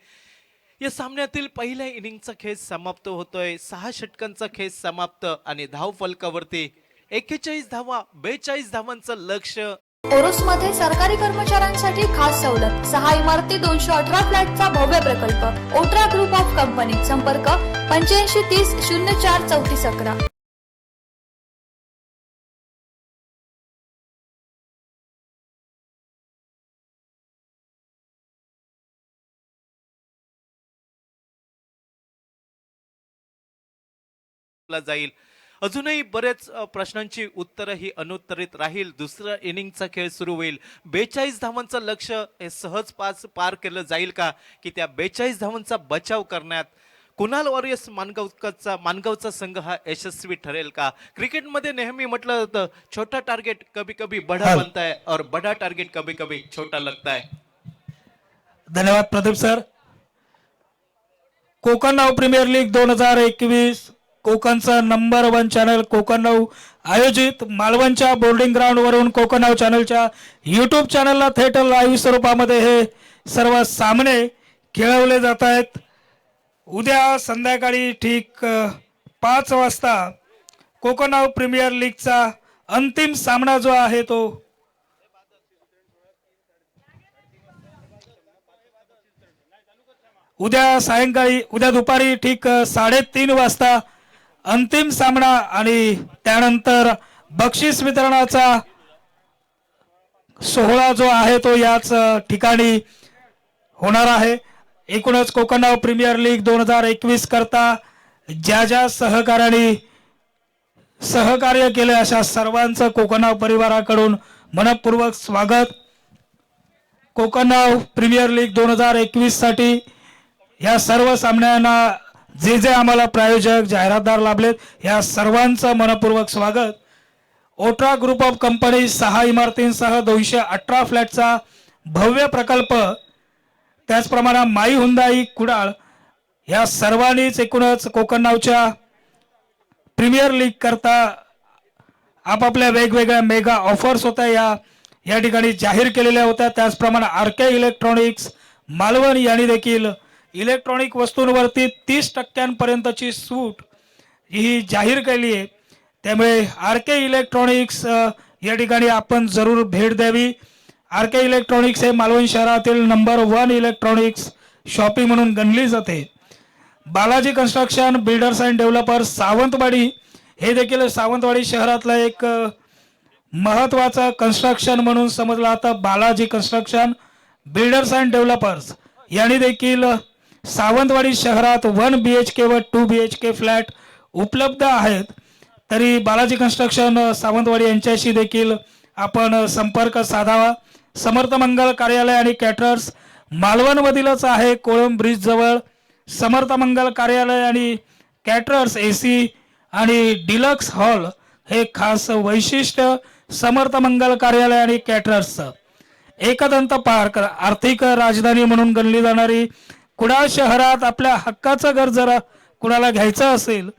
या सामन्यातील पहिल्या इनिंगचा खेळ समाप्त होतोय. 6 षटकांचा खेळ समाप्त आणि धाव फलकावरती 41 धावा 42 धावांचं लक्ष. ओरोसमध्ये सरकारी कर्मचाऱ्यांसाठी खास सवलत. 6 इमारती 218 फ्लॅटचा भव्य प्रकल्प. ओट्रा ग्रुप ऑफ कंपनी. संपर्क 8530 04 3411. जाईल. अजूनही बरेच प्रश्नांची उत्तरं ही अनुत्तरित राहील. दुसरा इनिंगचा खेळ सुरू होईल. 42 धावांचं लक्ष हे सहज पार केलं जाईल का, की त्या 42 धावांचा बचाव करण्यात कुणाल वॉरियर्स मानगावचा संघ हा यशस्वी ठरेल का? क्रिकेटमध्ये नेहमी म्हटलं जातं छोटा टार्गेट कभी कभी बड़ा बनता है और बड़ा टार्गेट कभी कभी छोटा लगता है. धन्यवाद Pradeep sir. Konkan now premier league 2021 कोकणचं नंबर 1 चॅनल कोकण नाव आयोजित मालवणच्या बोर्डिंग ग्राउंड वरून कोकण नाव चॅनलच्या YouTube चॅनलला थेट लाईव्ह स्वरूपामध्ये हे सर्व सामने खेळवले जात आहेत. उद्या संध्याकाळी ठीक 5 वाजता कोकण नाव प्रीमियर लीगचा अंतिम सामना जो आहे तो उद्या दुपारी ठीक 3:30 वाजता अंतिम सामना आणि त्यानंतर बक्षीस वितरणाचा सोहळा जो आहे तो याच ठिकाणी होणार आहे. एकूणच कोकण प्रीमियर लीग 2021 करता ज्या ज्या सहकार्य केले अशा सर्वांचं कोकण परिवाराकडून मनपूर्वक स्वागत. कोकण प्रीमियर लीग 2021 साठी या सर्व सामन्यांना जे जे आम्हाला प्रायोजक जाहिरातदार लाभलेत या सर्वांचं मनपूर्वक स्वागत. ओट्रा ग्रुप ऑफ कंपनी 6 इमारतींसह 218 फ्लॅटचा भव्य प्रकल्प, त्याचप्रमाणे माई हुंदाई कुडाळ या सर्वांनीच एकूणच कोकण नावच्या प्रीमियर लीग करता आपापल्या वेगवेगळ्या मेगा ऑफर्स होत्या या ठिकाणी जाहीर केलेल्या होत्या. त्याचप्रमाणे आरके इलेक्ट्रॉनिक्स मालवण यांनी देखील इलेक्ट्रॉनिक वस्तूंवरती 30% सूट ही जाहीर केली आहे. त्यामुळे आरके इलेक्ट्रॉनिक्स या ठिकाणी आपण जरूर भेट द्यावी आर के इलेक्ट्रॉनिक्स हे मालवण शहरातील नंबर 1 इलेक्ट्रॉनिक्स शॉपिंग म्हणून गणली जाते. Balaji construction builders and developers Sawantwadi हे देखील सावंतवाडी शहरातलं एक महत्वाचं कन्स्ट्रक्शन म्हणून समजलं जातं. Balaji construction builders and developers यांनी देखील सावंतवाडी शहरात 1 BHK व 2 BHK फ्लॅट उपलब्ध आहेत. तरी बालाजी कन्स्ट्रक्शन सावंतवाडी यांच्याशी देखील आपण संपर्क साधावा. समर्थ मंगल कार्यालय आणि कॅटरर्स मालवणमधीलच आहे, कोळंब ब्रिज जवळ. समर्थ मंगल कार्यालय आणि कॅटरर्स AC आणि डिलक्स हॉल हे खास वैशिष्ट्य समर्थ मंगल कार्यालय आणि कॅटरर्सचं. एकदंत पार्क आर्थिक राजधानी म्हणून गणली जाणारी कुडाळ शहरात आपल्या हक्काचं घर जर कुणाला घ्यायचं असेल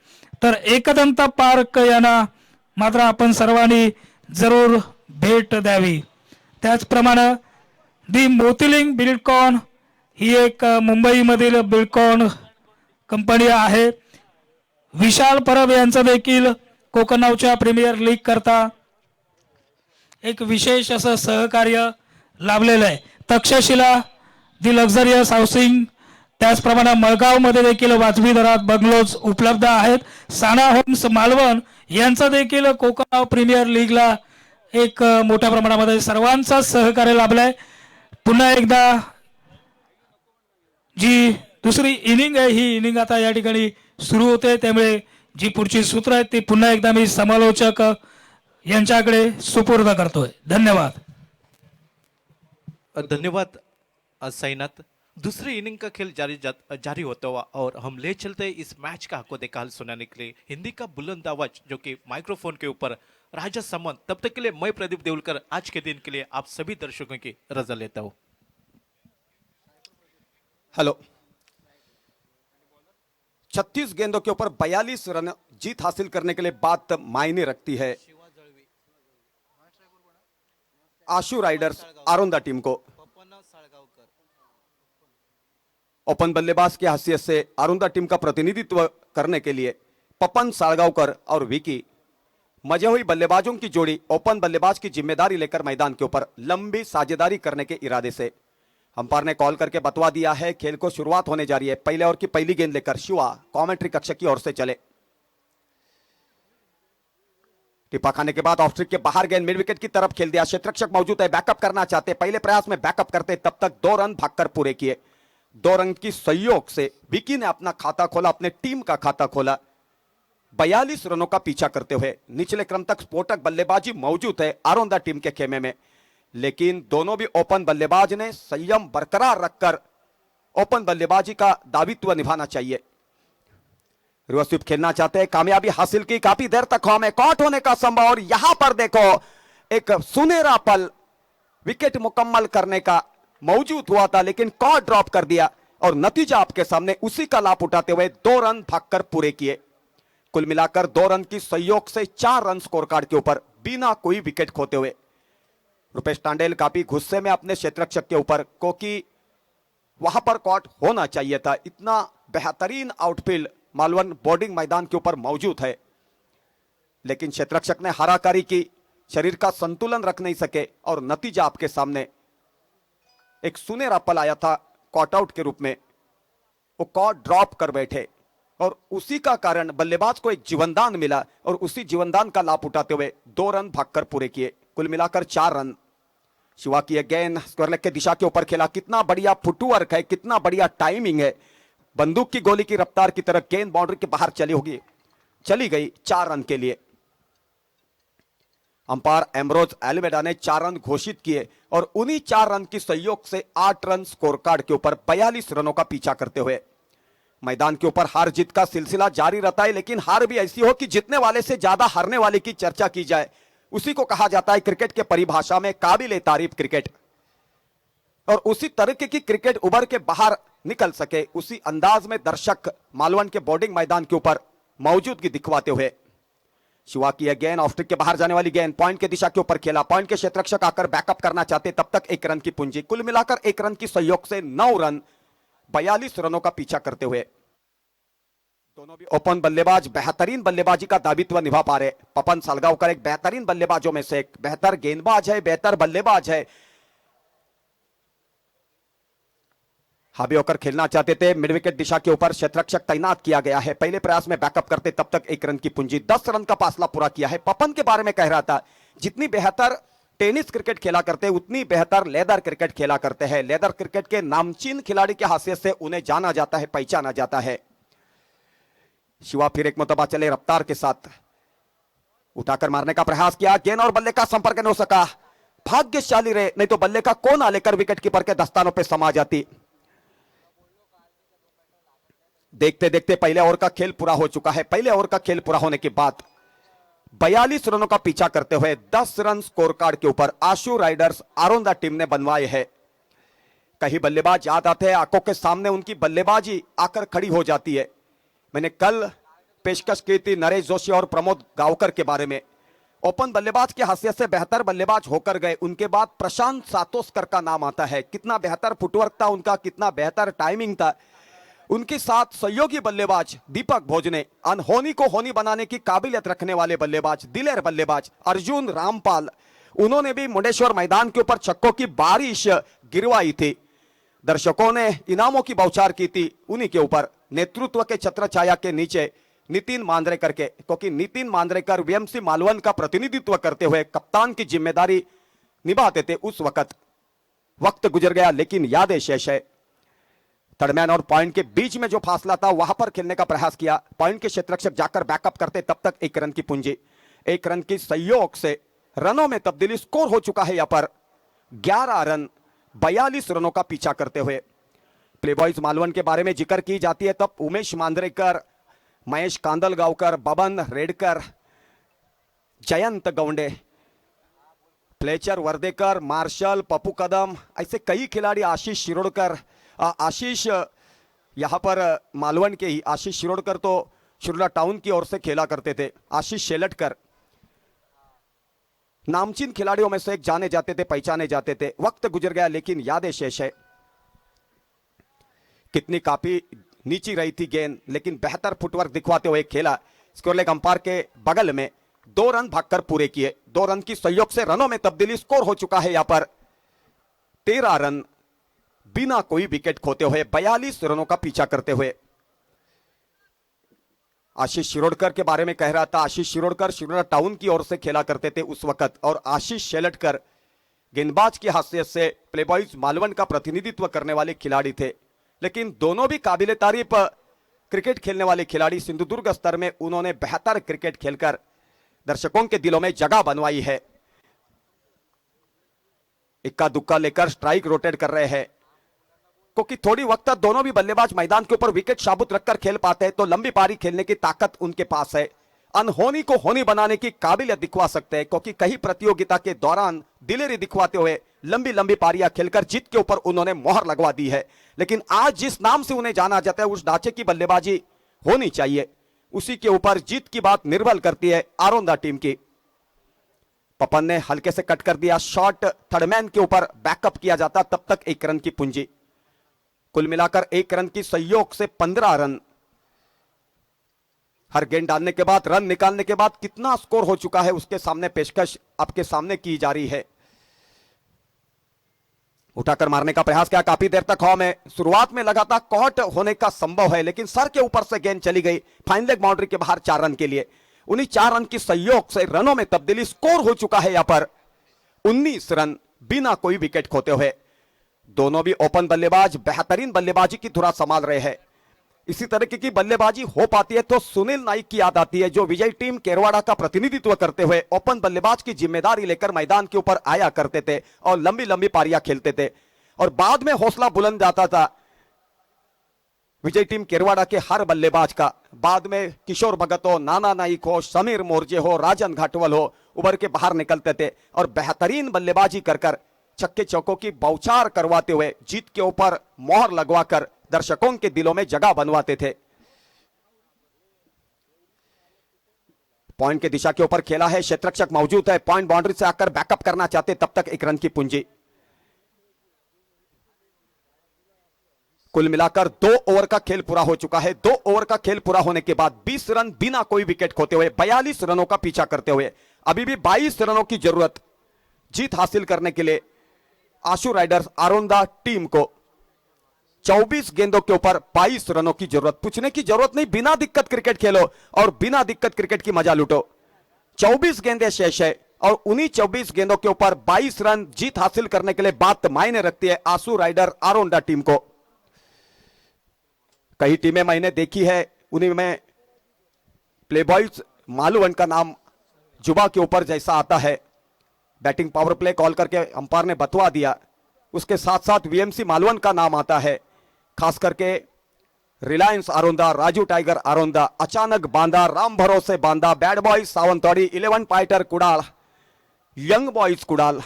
तर एकदंत पार्क यांना मात्र आपण सर्वांनी जरूर भेट द्यावी. त्याचप्रमाणे दी मोतिलिंग बिल्डकॉन ही एक मुंबईमधील बिल्डकॉन कंपनी आहे. विशाल परब यांचं देखील कोकणावच्या प्रीमियर लीग करता एक विशेष असं सहकार्य लाभलेलं आहे. तक्षशिला दी लक्झरियस हाऊसिंग, त्याचप्रमाणे मळगावमध्ये देखील वाजवी दरात बंगलोज उपलब्ध आहेत. साना होम्स मालवण यांचं देखील कोकण प्रीमियर लीगला एक मोठ्या प्रमाणामध्ये सर्वांचा सहकार्य लाभलाय. पुन्हा एकदा जी दुसरी इनिंग आहे ही इनिंग आता या ठिकाणी सुरू होते, त्यामुळे जी पुढची सूत्र आहेत ती पुन्हा एकदा मी समालोचक यांच्याकडे सुपूर्द करतोय. धन्यवाद. धन्यवाद साईनाथ. दूसरी इनिंग का खेल जारी होता हुआ और हम ले चलते हैं इस मैच का आपको देखा सुनाने के लिए हिंदी का बुलंद आवाज जो कि माइक्रोफोन के ऊपर राजा सामंत. तब तक के लिए मैं प्रदीप देवलकर आज के दिन के लिए आप सभी दर्शकों की रजा लेता हूँ. हेलो. 36 गेंदों के ऊपर 42 रन जीत हासिल करने के लिए बात मायने रखती है आशु राइडर्स आरोंदा टीम को. ओपन बल्लेबाज की हैसियत से आरोंदा टीम का प्रतिनिधित्व करने के लिए पपन साळगावकर और विकी, मजे हुई बल्लेबाजों की जोड़ी ओपन बल्लेबाज की जिम्मेदारी लेकर मैदान के ऊपर लंबी साझेदारी करने के इरादे से अंपायर ने कॉल करके बतवा दिया है खेल को शुरुआत होने जा रही है. पहले ओवर की पहली गेंद लेकर शिवा कमेंट्री कक्ष की ओर से चले. टिप्पा खाने के बाद ऑफ स्ट्रिक के बाहर गेंद मिड विकेट की तरफ खेल दिया. क्षेत्ररक्षक मौजूद है, बैकअप करना चाहते, पहले प्रयास में बैकअप करते, तब तक 2 रन भागकर पूरे किए. 2 रन की सहयोग से विकी ने अपना खाता खोला, अपने टीम का खाता खोला. 42 रनों का पीछा करते हुए निचले क्रम तक स्फोटक बल्लेबाजी मौजूद है आरोंदा टीम के खेमे में, लेकिन दोनों भी ओपन बल्लेबाज ने संयम बरकरार रखकर ओपन बल्लेबाजी का दायित्व निभाना चाहिए. रिवर्स स्वीप खेलना चाहते हैं, कामयाबी हासिल की, काफी देर तक हमें कॉट होने का संभव. और यहां पर देखो एक सुनहरा पल विकेट मुकम्मल करने का मौजूद हुआ था, लेकिन कॉट ड्रॉप कर दिया और नतीजा आपके सामने उसी का लाभ उठाते हुए 2 रन भागकर पूरे किए. कुल मिलाकर 2 रन की सहयोग से 4 रन स्कोर कार्ड के ऊपर बिना कोई विकेट खोते हुए. रुपेश टांडेल काफी गुस्से में अपने क्षेत्ररक्षक के ऊपर, क्योंकि वहां पर कॉट होना चाहिए था. इतना बेहतरीन आउटफील्ड मालवण बोर्डिंग मैदान के ऊपर मौजूद है, लेकिन क्षेत्ररक्षक ने हाराकारी की, शरीर का संतुलन रख नहीं सके और नतीजा आपके सामने एक सुनहरा पल आया था कॉट आउट के रूप में. वो कॉट ड्रॉप कर बैठे और उसी का कारण बल्लेबाज को एक जीवनदान मिला और उसी जीवनदान का लाभ उठाते हुए 2 रन भागकर पूरे किए. कुल मिलाकर 4 रन. शिवा की गेंद स्क्वायर लेग के दिशा के ऊपर खेला. कितना बढ़िया फुटवर्क है, कितना बढ़िया टाइमिंग है. बंदूक की गोली की रफ्तार की तरह गेंद बाउंड्री के बाहर चली गई 4 रन के लिए. अंपायर एम्ब्रोज एलिवेडा ने 4 रन घोषित किए और उन्हीं 4 रन की सहयोग से 8 रन स्कोर कार्ड के ऊपर 42 रनों का पीछा करते हुए मैदान के ऊपर हार जीत का सिलसिला जारी रहता है. लेकिन हार भी ऐसी हो कि जीतने वाले से ज्यादा हारने वाले की चर्चा की जाए. उसी को कहा जाता है क्रिकेट के परिभाषा में काबिले तारीफ क्रिकेट. और उसी तरीके की क्रिकेट उभर के बाहर निकल सके, उसी अंदाज में दर्शक मालवण के बोर्डिंग मैदान के ऊपर मौजूदगी दिखवाते हुए शिवा की गेंद ऑफ स्ट्रिक के बाहर जाने वाली गेंद पॉइंट के दिशा के ऊपर खेला. पॉइंट के क्षेत्ररक्षक आकर बैकअप करना चाहते, तब तक 1 रन की पूंजी. कुल मिलाकर 1 रन की सहयोग से 9 रन 42 रनों का पीछा करते हुए दोनों भी ओपन बल्लेबाज बेहतरीन बल्लेबाजी का दायित्व निभा पा रहे. पपन साळगावकर एक बेहतरीन बल्लेबाजों में से एक, बेहतर गेंदबाज है, बेहतर बल्लेबाज है. हावी होकर खेलना चाहते थे। मिड विकेट दिशा के ऊपर क्षेत्ररक्षक तैनात किया गया है। पहले प्रयास में बैकअप करते तब तक 1 रन की पूंजी, 10 रन का फासला पूरा किया है। पपन के बारे में कह रहा था, जितनी बेहतर टेनिस क्रिकेट खेला करते उतनी बेहतर लेदर क्रिकेट खेला करते हैं। लेदर क्रिकेट के नामचीन खिलाड़ी के हासियत से उन्हें जाना जाता है, पहचाना जाता है। शिवा फिर एक मरतबा चले रफ्तार के साथ, उठाकर मारने का प्रयास किया, गेंद और बल्ले का संपर्क नहीं हो सका। भाग्यशाली रहे, नहीं तो बल्ले का कोना लेकर विकेट कीपर के दस्तानों पर समा जाती। देखते देखते पहले ओवर का खेल पूरा हो चुका है। पहले ओवर का खेल पूरा होने के बाद 42 रनों का पीछा करते हुए 10 रन स्कोर कार्ड के ऊपर आशु राइडर्स आरोंदा टीम ने बनवाए हैं। कहीं बल्लेबाज याद आते हैं, आंखों के सामने उनकी बल्लेबाजी आकर खड़ी हो जाती है। मैंने कल पेशकश की थी नरेश जोशी और प्रमोद गावकर के बारे में। ओपन बल्लेबाज की हैसियत से बेहतर बल्लेबाज होकर गए। उनके बाद प्रशांत सातोस्कर का नाम आता है। कितना बेहतर फुटवर्क था उनका, कितना बेहतर टाइमिंग था। उनके साथ सहयोगी बल्लेबाज दीपक भोजने, अनहोनी को होनी बनाने की काबिलियत रखने वाले बल्लेबाज, दिलेर बल्लेबाज अर्जुन रामपाल, उन्होंने भी मुंडेश्वर मैदान के ऊपर छक्कों की बारिश गिरवाई थी। दर्शकों ने इनामों की बौछार की थी उन्हीं के ऊपर। नेतृत्व के छत्र छाया के नीचे नितिन मांद्रेकर के, क्योंकि नितिन मांद्रेकर वीएमसी मालवन का प्रतिनिधित्व करते हुए कप्तान की जिम्मेदारी निभाते थे। उस वक्त गुजर गया, लेकिन यादें शेष है। थर्डमैन और पॉइंट के बीच में जो फासला था वहां पर खेलने का प्रयास किया। पॉइंट के क्षेत्ररक्षक जाकर बैकअप करते तब तक 1 रन की पूंजी, 1 रन की सहयोग से रनों में तब्दीली। स्कोर हो चुका है यहां पर 11 रन 42 रनों का पीछा करते हुए। प्लेबॉयज मालवन के बारे में जिक्र की जाती है तब उमेश मांद्रेकर, महेश कांदलगावकर, बबन रेडकर, जयंत गौंडे, फ्लेचर वर्देकर, मार्शल, पप्पू कदम, ऐसे कई खिलाड़ी, आशीष शिरोडकर, आशीष यहां पर मालवन के ही, आशीष शिरोडकर तो शिरोडा टाउन की ओर से खेला करते थे। आशीष शेलटकर नामचीन खिलाड़ियों में से एक जाने जाते थे, पहचाने जाते थे। वक्त गुजर गया, लेकिन यादें शेष है। कितनी काफी नीची रही थी गेंद, लेकिन बेहतर फुटवर्क दिखवाते हुए खेला। स्कोर लेग अंपायर के बगल में 2 रन भागकर पूरे किए। 2 रन की सहयोग से रनों में तब्दीली। स्कोर हो चुका है यहां पर 13 रन बिना कोई विकेट खोते हुए, 42 रनों का पीछा करते हुए। आशीष शिरोडकर के बारे में कह रहा था, आशीष शिरोडकर शिरोडा टाउन की ओर से खेला करते थे उस वक्त, और आशीष शेलटकर गेंदबाज की हैसियत से प्लेबॉयज मालवन का प्रतिनिधित्व करने वाले खिलाड़ी थे। लेकिन दोनों भी काबिले तारीफ क्रिकेट खेलने वाले खिलाड़ी। सिंधुदुर्ग स्तर में उन्होंने बेहतर क्रिकेट खेलकर दर्शकों के दिलों में जगह बनवाई है। इक्का दुक्का लेकर स्ट्राइक रोटेट कर रहे हैं, क्योंकि थोड़ी वक्त तक दोनों भी बल्लेबाज मैदान के ऊपर विकेट साबुत रखकर खेल पाते हैं तो लंबी पारी खेलने की ताकत उनके पास है। अनहोनी को होनी बनाने की काबिलियत दिखवा सकते हैं, क्योंकि कई प्रतियोगिता के दौरान दिलेरी दिखवाते हुए लंबी लंबी पारियां खेलकर जीत के ऊपर उन्होंने मोहर लगवा दी है। लेकिन आज जिस नाम से उन्हें जाना जाता है उस ढांचे की बल्लेबाजी होनी चाहिए, उसी के ऊपर जीत की बात निर्भर करती है आरोंदा टीम की। पपन ने हल्के से कट कर दिया, शॉट थर्डमैन के ऊपर बैकअप किया जाता, तब तक 1 रन की पूंजी। कुल मिलाकर 1 रन की सहयोग से 15 रन। हर गेंद डालने के बाद, रन निकालने के बाद कितना स्कोर हो चुका है उसके सामने पेशकश आपके सामने की जा रही है। उठाकर मारने का प्रयास किया, काफी देर तक हवा में। शुरुआत में लगा था कॉट होने का संभव है, लेकिन सर के ऊपर से गेंद चली गई फाइन लेग बाउंड्री के बाहर 4 रन के लिए। उन्हीं 4 रन की सहयोग से रनों में तब्दीली। स्कोर हो चुका है यहां पर 19 रन बिना कोई विकेट खोते हुए। दोनों भी ओपन बल्लेबाज बेहतरीन बल्लेबाजी की धुरा संभाल रहे हैं। इसी तरीके की बल्लेबाजी हो पाती है तो सुनील नाइक की याद आती है, जो विजय टीम केरवाड़ा का प्रतिनिधित्व करते हुए ओपन बल्लेबाज की जिम्मेदारी लेकर मैदान के ऊपर आया करते थे और लंबी लंबी पारियां खेलते थे, और बाद में हौसला बुलंद जाता था विजय टीम केरवाड़ा के हर बल्लेबाज का। बाद में किशोर भगत हो, नाना नाइक हो, समीर मोर्जे हो, राजन घाटवल हो, उभर के बाहर निकलते थे और बेहतरीन बल्लेबाजी कर छक्के चौकों की बौछार करवाते हुए जीत के ऊपर मोहर लगवाकर दर्शकों के दिलों में जगह बनवाते थे। पॉइंट की दिशा के ऊपर खेला है, क्षेत्ररक्षक मौजूद है, पॉइंट बाउंड्री से आकर बैकअप करना चाहते, तब तक 1 रन की पूंजी। कुल मिलाकर 2 ओवर का खेल पूरा हो चुका है। 2 ओवर का खेल पूरा होने के बाद 20 रन बिना कोई विकेट खोते हुए, 42 रनों का पीछा करते हुए अभी भी 22 रनों की जरूरत जीत हासिल करने के लिए आशु राइडर्स आरोंदा टीम को। 24 गेंदों के ऊपर 22 रनों की जरूरत। पूछने की जरूरत नहीं, बिना दिक्कत क्रिकेट खेलो और बिना दिक्कत क्रिकेट की मजा लूटो। 24 गेंदें शेष है और उन्हीं 24 गेंदों के ऊपर 22 रन जीत हासिल करने के लिए बात मायने रखती है आशु राइडर आरोंडा टीम को। कई टीमें मैंने देखी है, उन्हीं में प्लेबॉयज मालूवन का नाम जुबा के ऊपर जैसा आता है, बैटिंग पावर प्ले कॉल करके अंपायर ने बतवा दिया। उसके साथ साथ वीएमसी मालवन का नाम आता है, खास करके Reliance Aronda, Raju tiger Aronda, Achanak Banda, Ram Bharose Banda, bad boys Sawantwadi, 11 fighter Kudal, young boys Kudal,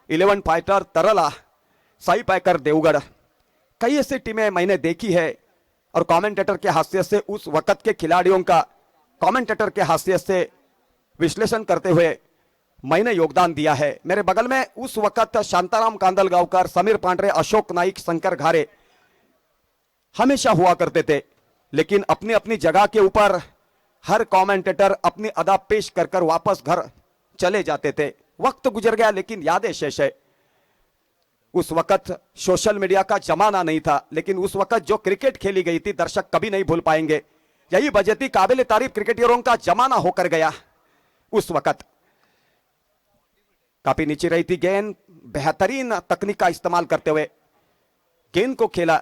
11 fighter Tarla, Sai packer Devgad. कई ऐसी टीमें मैंने देखी है और कमेंटेटर के हाशियत से उस वक्त के खिलाड़ियों का कमेंटेटर के हाशियत से विश्लेषण करते हुए मैंने योगदान दिया है। मेरे बगल में उस वक्त शांताराम कांदलगांवकर, समीर पांडरे, अशोक नाइक, शंकर घारे हमेशा हुआ करते थे, लेकिन अपनी अपनी जगह के ऊपर हर कमेंटेटर अपनी अदा पेश कर कर वापस घर चले जाते थे। वक्त गुजर गया लेकिन यादें शेष है। उस वक्त सोशल मीडिया का जमाना नहीं था, लेकिन उस वक्त जो क्रिकेट खेली गई थी दर्शक कभी नहीं भूल पाएंगे। यही वजह थी काबिल तारीफ क्रिकेटरों का जमाना होकर गया। उस वक्त काफी नीचे रही थी गेंद, बेहतरीन तकनीक का इस्तेमाल करते हुए गेंद को खेला,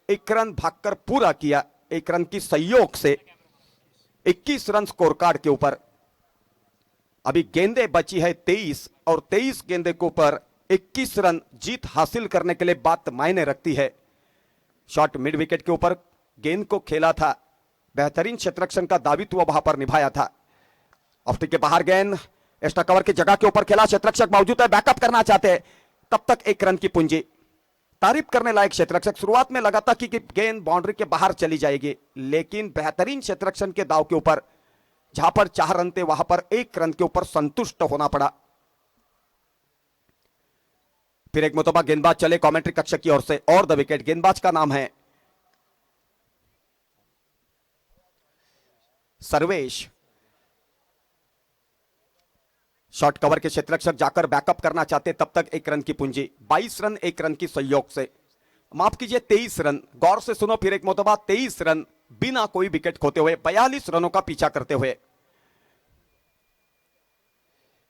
1 रन भागकर पूरा किया। 1 रन की सहयोग से 21 रन स्कोर कार्ड के ऊपर। अभी गेंदें बची है 23 और 23 गेंदे के ऊपर 21 रन जीत हासिल करने के लिए बात मायने रखती है। शॉट मिड विकेट के ऊपर गेंद को खेला था, बेहतरीन क्षेत्ररक्षण का दायित्व वहां पर निभाया था। ऑफ के बाहर गेंद एक्स्ट्रा कवर की जगह के ऊपर खेला, क्षेत्ररक्षक मौजूद है, बैकअप करना चाहते हैं, तब तक 1 रन की पूंजी। तारीफ करने लायक क्षेत्ररक्षक। शुरुआत में लगा था कि गेंद बाउंड्री के बाहर चली जाएगी, लेकिन बेहतरीन क्षेत्ररक्षण के दाव के ऊपर जहां पर 4 रन थे वहां पर 1 रन के ऊपर संतुष्ट होना पड़ा। फिर एक मुतबा गेंदबाज चले कमेंट्री कक्ष की ओर से और द विकेट। गेंदबाज का नाम है सर्वेश। शॉर्ट कवर के क्षेत्ररक्षक जाकर बैकअप करना चाहते, तब तक 1 रन की पूंजी। 22 रन 1 रन की सहयोग से, माफ कीजिए 23 रन। गौर से सुनो फिर एक मुतबा, 23 रन बिना कोई विकेट खोते हुए 42 रनों का पीछा करते हुए।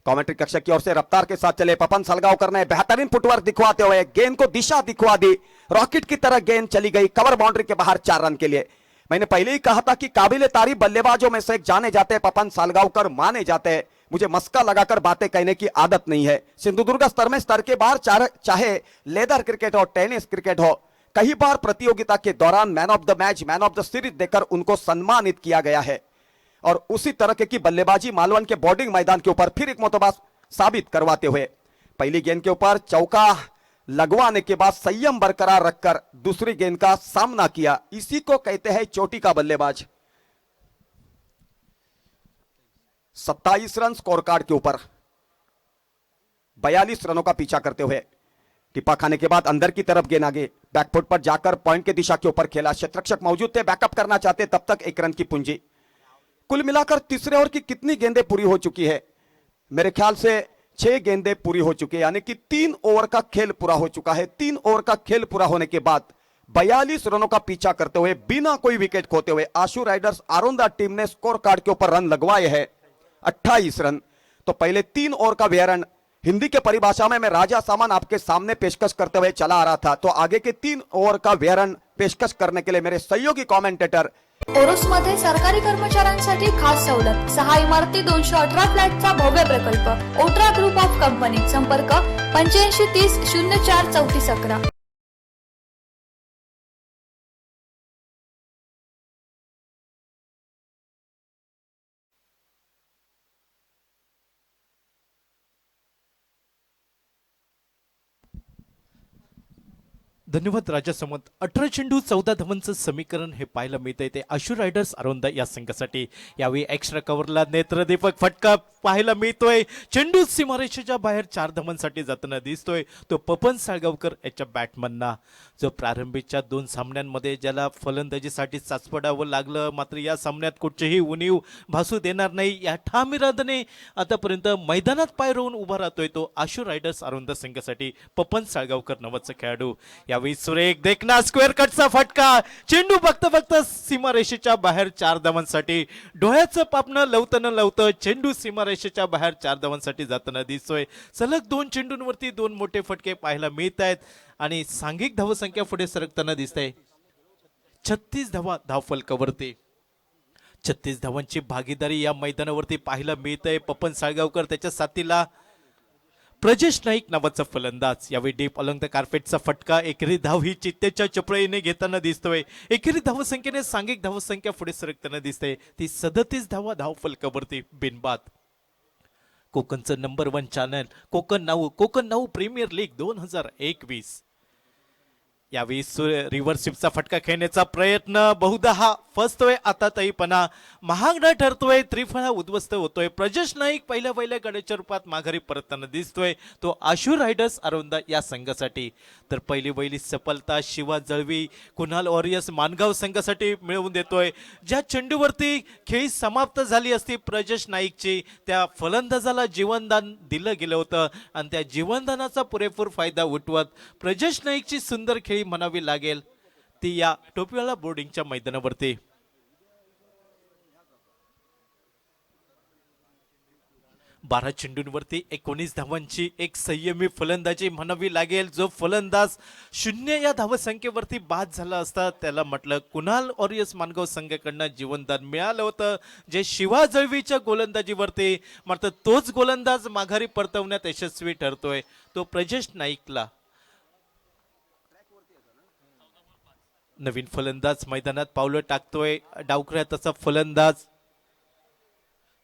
कमेंट्री कक्ष की ओर से रफ्तार के साथ चले पपन सलगांवकर ने बेहतरीन फुटवर्क दिखवाते हुए गेंद को दिशा दिखवा दी। रॉकेट की तरह गेंद चली गई कवर बाउंड्री के बाहर 4 रन के लिए। मैंने पहले ही कहा था कि काबिल तारीफ बल्लेबाजों में से एक जाने जाते पपन सलगांवकर माने जाते हैं। मुझे मस्का लगाकर बातें कहने की आदत नहीं है। सिंधुदुर्ग स्तर में स्तर के बाहर चाहे लेदर क्रिकेट हो, टेनिस क्रिकेट हो, कई बार प्रतियोगिता के दौरान man of the match, man of the series देकर उनको सम्मानित किया गया है। और उसी तरह की बल्लेबाजी मालवन के बॉर्डिंग मैदान के ऊपर फिर एक मुतबा साबित करवाते हुए पहली गेंद के ऊपर चौका लगवाने के बाद संयम बरकरार रखकर दूसरी गेंद का सामना किया। इसी को कहते हैं चोटी का बल्लेबाज। 27 रन स्कोर कार्ड के ऊपर 42 रनों का पीछा करते हुए टिप्पा खाने के बाद अंदर की तरफ गेंद आगे बैकफुट पर जाकर पॉइंट की दिशा के ऊपर खेला। क्षेत्ररक्षक मौजूद थे, बैकअप करना चाहते, तब तक 1 रन की पूंजी। कुल मिलाकर तीसरे ओवर की कितनी गेंदें पूरी हो चुकी है? मेरे ख्याल से 6 गेंदें पूरी हो चुकी है, यानी कि 3 ओवर का खेल पूरा हो चुका है। 3 ओवर का खेल पूरा होने के बाद 42 रनों का पीछा करते हुए बिना कोई विकेट खोते हुए आशु राइडर्स आरोंदा टीम ने स्कोर कार्ड के ऊपर रन लगवाए हैं 28 रन। तो पहले 3 ओवर का व्यरण, हिंदी के परिभाषा में मैं राजा सामान आपके सामने पेशकश करते हुए चला आ रहा था, तो आगे के 3 ओवर का व्यरण पेशकश करने के लिए मेरे सहयोगी कमेंटेटर ओरोस मध्ये सरकारी कर्मचाऱ्यांसाठी खास सवलत, 6 इमारती 218 फ्लॅटचा भव्य प्रकल्प, ओट्रा ग्रुप ऑफ कंपनी, संपर्क 8530 04 3411। धन्यवाद राजा सामंत। 18 चेंडू 14 धावांचं समीकरण हे पाहायला मिळतंय ते आशु रायडर्स आरोंदा या संघासाठी। यावेळी एक्स्ट्रा कव्हरला नेत्रदीपक फटका पाहायला मिळतोय। चेंडू सीमारेषेच्या बाहेर 4 धावांसाठी जाताना दिसतोय तो पपन साळगावकर याच्या बॅटमनना, जो प्रारंभीच्या 2 सामन्यांमध्ये ज्याला फलंदाजीसाठी चाचपडावं लागलं, मात्र या सामन्यात कुठचीही उणीव भासू देणार नाही या ठाम इराद्याने आतापर्यंत मैदानात पाय रोवून उभा राहतोय तो आशु रायडर्स आरोंदा संघासाठी पपन साळगावकर नावाचा खेळाडू। यावेळी यावेळी सुरेख देखना स्क्वेअर कटचा फटका, चेंडू फक्त सीमारेषेच्या बाहेर 4 धावांसाठी. डोळ्याचं पापणं लवतं न लवतं चेंडू सीमारेषेच्या बाहेर 4 धावांसाठी जाताना दिसतोय. सलग 2 चेंडूंवरती 2 मोठे फटके पाहायला मिळत आहेत आणि सांघिक धावसंख्या पुढे सरकताना दिसते. 36 धावा धावफलकावरती. 36 धावांची भागीदारी या मैदानावरती पाहायला मिळतंय. पपन साळगावकर त्याच्या साथीला प्रजेश नाईक नावाचा फलंदाज. यावेळी डीप अलॉंग द कार्पेटचा फटका. एकेरी धाव ही चित्तेच्या चपळीने घेताना दिसतोय. एकेरी धावसंख्येने सांघिक धावसंख्या पुढे सरकताना दिसते. ती 37 धावा धावफलकावरती बिनबाद. कोकणचं number 1 channel Konkan now premier league 2021. यावेळी रिव्हर्सिपचा फटका खेळण्याचा प्रयत्न बहुधा हा फसतोय. आता तईपणा महागडा ठरतोय. त्रिफळा उद्ध्वस्त होतोय. प्रजेश नाईक पहिल्या गड्याच्या रूपात माघारी परतताना दिसतोय. तो आशू रायडर्स आरोंदा या संघासाठी. तर पहिली सफलता शिवा जळवी कुणाल वॉरियर्स मानगाव संघासाठी मिळवून देतोय. ज्या चेंडूवरती खेळी समाप्त झाली असती प्रजेश नाईकची, त्या फलंदाजाला जीवनदान दिलं गेलं होतं आणि त्या जीवनदानाचा पुरेपूर फायदा उठवत प्रजेश नाईकची सुंदर खेळी म्हणावी लागेल ती या टोपीवाला बोर्डिंगच्या मैदानावरती. बारा चेंडूंवरती 19 धावांची एक संयमी फलंदाजी म्हणावी लागेल. जो फलंदाज 0 या धावसंख्येवरती बाद झाला असता त्याला म्हटलं कुणाल वॉरियर्स मानगाव संघाकडनं जीवनदान मिळालं होतं. जे शिवा जळवीच्या गोलंदाजीवरती मात्र तोच गोलंदाज माघारी परतवण्यात यशस्वी ठरतोय. तो प्रजेश नाईकला. नवीन फलंदाज मैदानात पावलं टाकतोय. डावखऱ्या तसा फलंदाज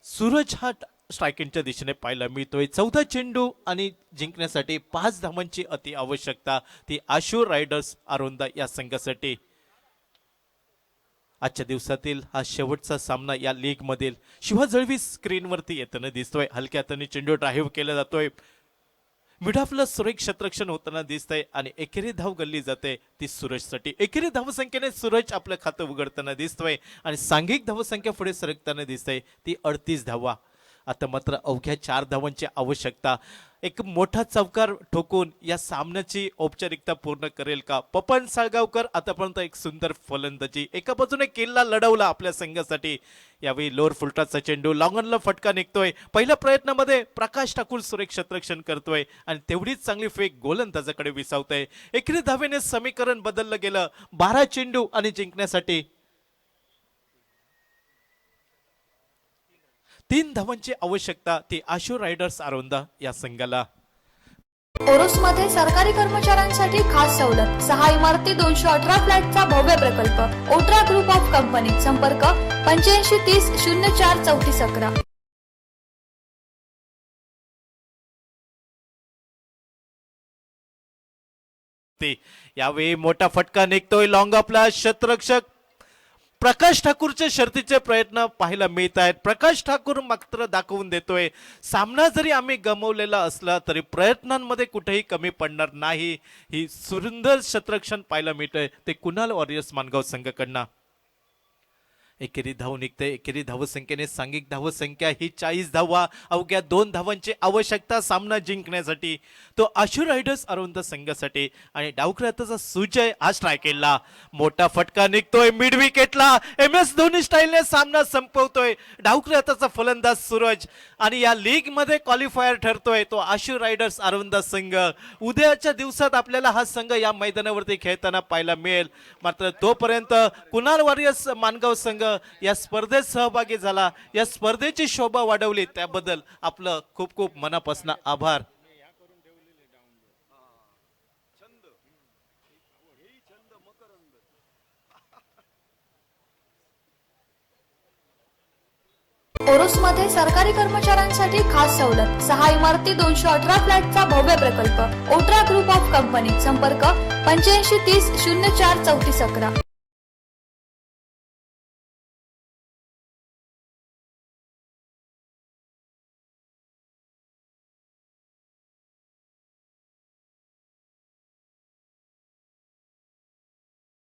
सूरज हा स्ट्रायकिंगच्या दिशेने पाहायला मिळतोय. 14 चेंडू आणि जिंकण्यासाठी 5 धावांची अति आवश्यकता. ती आशू रायडर्स आरोंदा या संघासाठी. आजच्या दिवसातील हा शेवटचा सामना या लीग मधील. शिवा जळवी स्क्रीनवरती येताना दिसतोय. हलक्या हाताने चेंडू ड्राईव्ह केला जातोय. मिडाफला सुरेख क्षेत्ररक्षण होताना दिसतंय आणि एकेरी धाव गल्ली जाते ती सूरजसाठी. एकेरी धावसंख्येने सूरज आपलं खातं उघडताना दिसतोय आणि सांघिक धावसंख्या पुढे सरकताना दिसतंय ती 38 धावा. आता मात्र अवघ्या 4 धावांची आवश्यकता. एक मोठा चौकार ठोकून या सामन्याची औपचारिकता पूर्ण करेल का पपन साळगावकर. आतापर्यंत एक सुंदर फलंदाजी. एका बाजूने किल्ला लढवला आपल्या संघासाठी. यावेळी लोअर फुलटाचा चेंडू लॉंगनला फटका निघतोय. पहिल्या प्रयत्नामध्ये प्रकाश ठाकूर सुरेख क्षेत्ररक्षण करतोय आणि तेवढीच चांगली फेक गोलंदाजाकडे विसावतोय. एकेरी धावेने समीकरण बदललं गेलं. 12 चेंडू आणि जिंकण्यासाठी 3 धावांची आवश्यकता. ती आशू रायडर्स आरोंदा या संघाला. ओरोसमध्ये सरकारी कर्मचाऱ्यांसाठी खास सवलत. 6 इमारती 218 फ्लॅटचा भव्य प्रकल्प. ओट्रा ग्रुप ऑफ कंपनी. संपर्क 85 30 04 34 11. यावेळी मोठा फटका निघतोय. लॉंग आपला क्षेत्ररक्षक प्रकाश ठाकूरचे शर्तीचे प्रयत्न पाहायला मिळत आहेत. प्रकाश ठाकूर मात्र दाखवून देतोय सामना जरी आम्ही गमावलेला असला तरी प्रयत्नांमध्ये कुठेही कमी पडणार नाही. ही सुंदर क्षेत्ररक्षण पाहायला मिळतंय ते कुणाल वॉरियर्स मानगाव संघाकडनं. एकेरी धाव निघते. एकेरी धावसंख्येने सांघिक धावसंख्या ही 40 धावा. अवघ्या 2 धावांची आवश्यकता सामना जिंकण्यासाठी. तो आशू रायडर्स आरोंदा संघासाठी. आणि डावखऱ्याचा सुजय हा स्ट्रायकेलला मोठा फटका निघतोय मिड विकेटला. MS धोनी स्टाईलने सामना संपवतोय डावखऱ्याचा फलंदाज सूरज. आणि या लीग मध्ये क्वालिफायर ठरतोय तो आशू रायडर्स आरोंदा संघ. उद्याच्या दिवसात आपल्याला हा संघ या मैदानावरती खेळताना पाहायला मिळेल. मात्र तोपर्यंत कुणाल वॉरियर्स मानगाव संघ या स्पर्धेत सहभागी झाला. या स्पर्धेची शोभा वाढवली त्याबद्दल आपलं खूप खूप मनापासून आभार. ओरोसमध्ये सरकारी कर्मचाऱ्यांसाठी खास सवलत. 6 इमारती 218 फ्लॅटचा भव्य प्रकल्प. ओट्रा ग्रुप ऑफ कंपनी. संपर्क 85 30 04 34 11.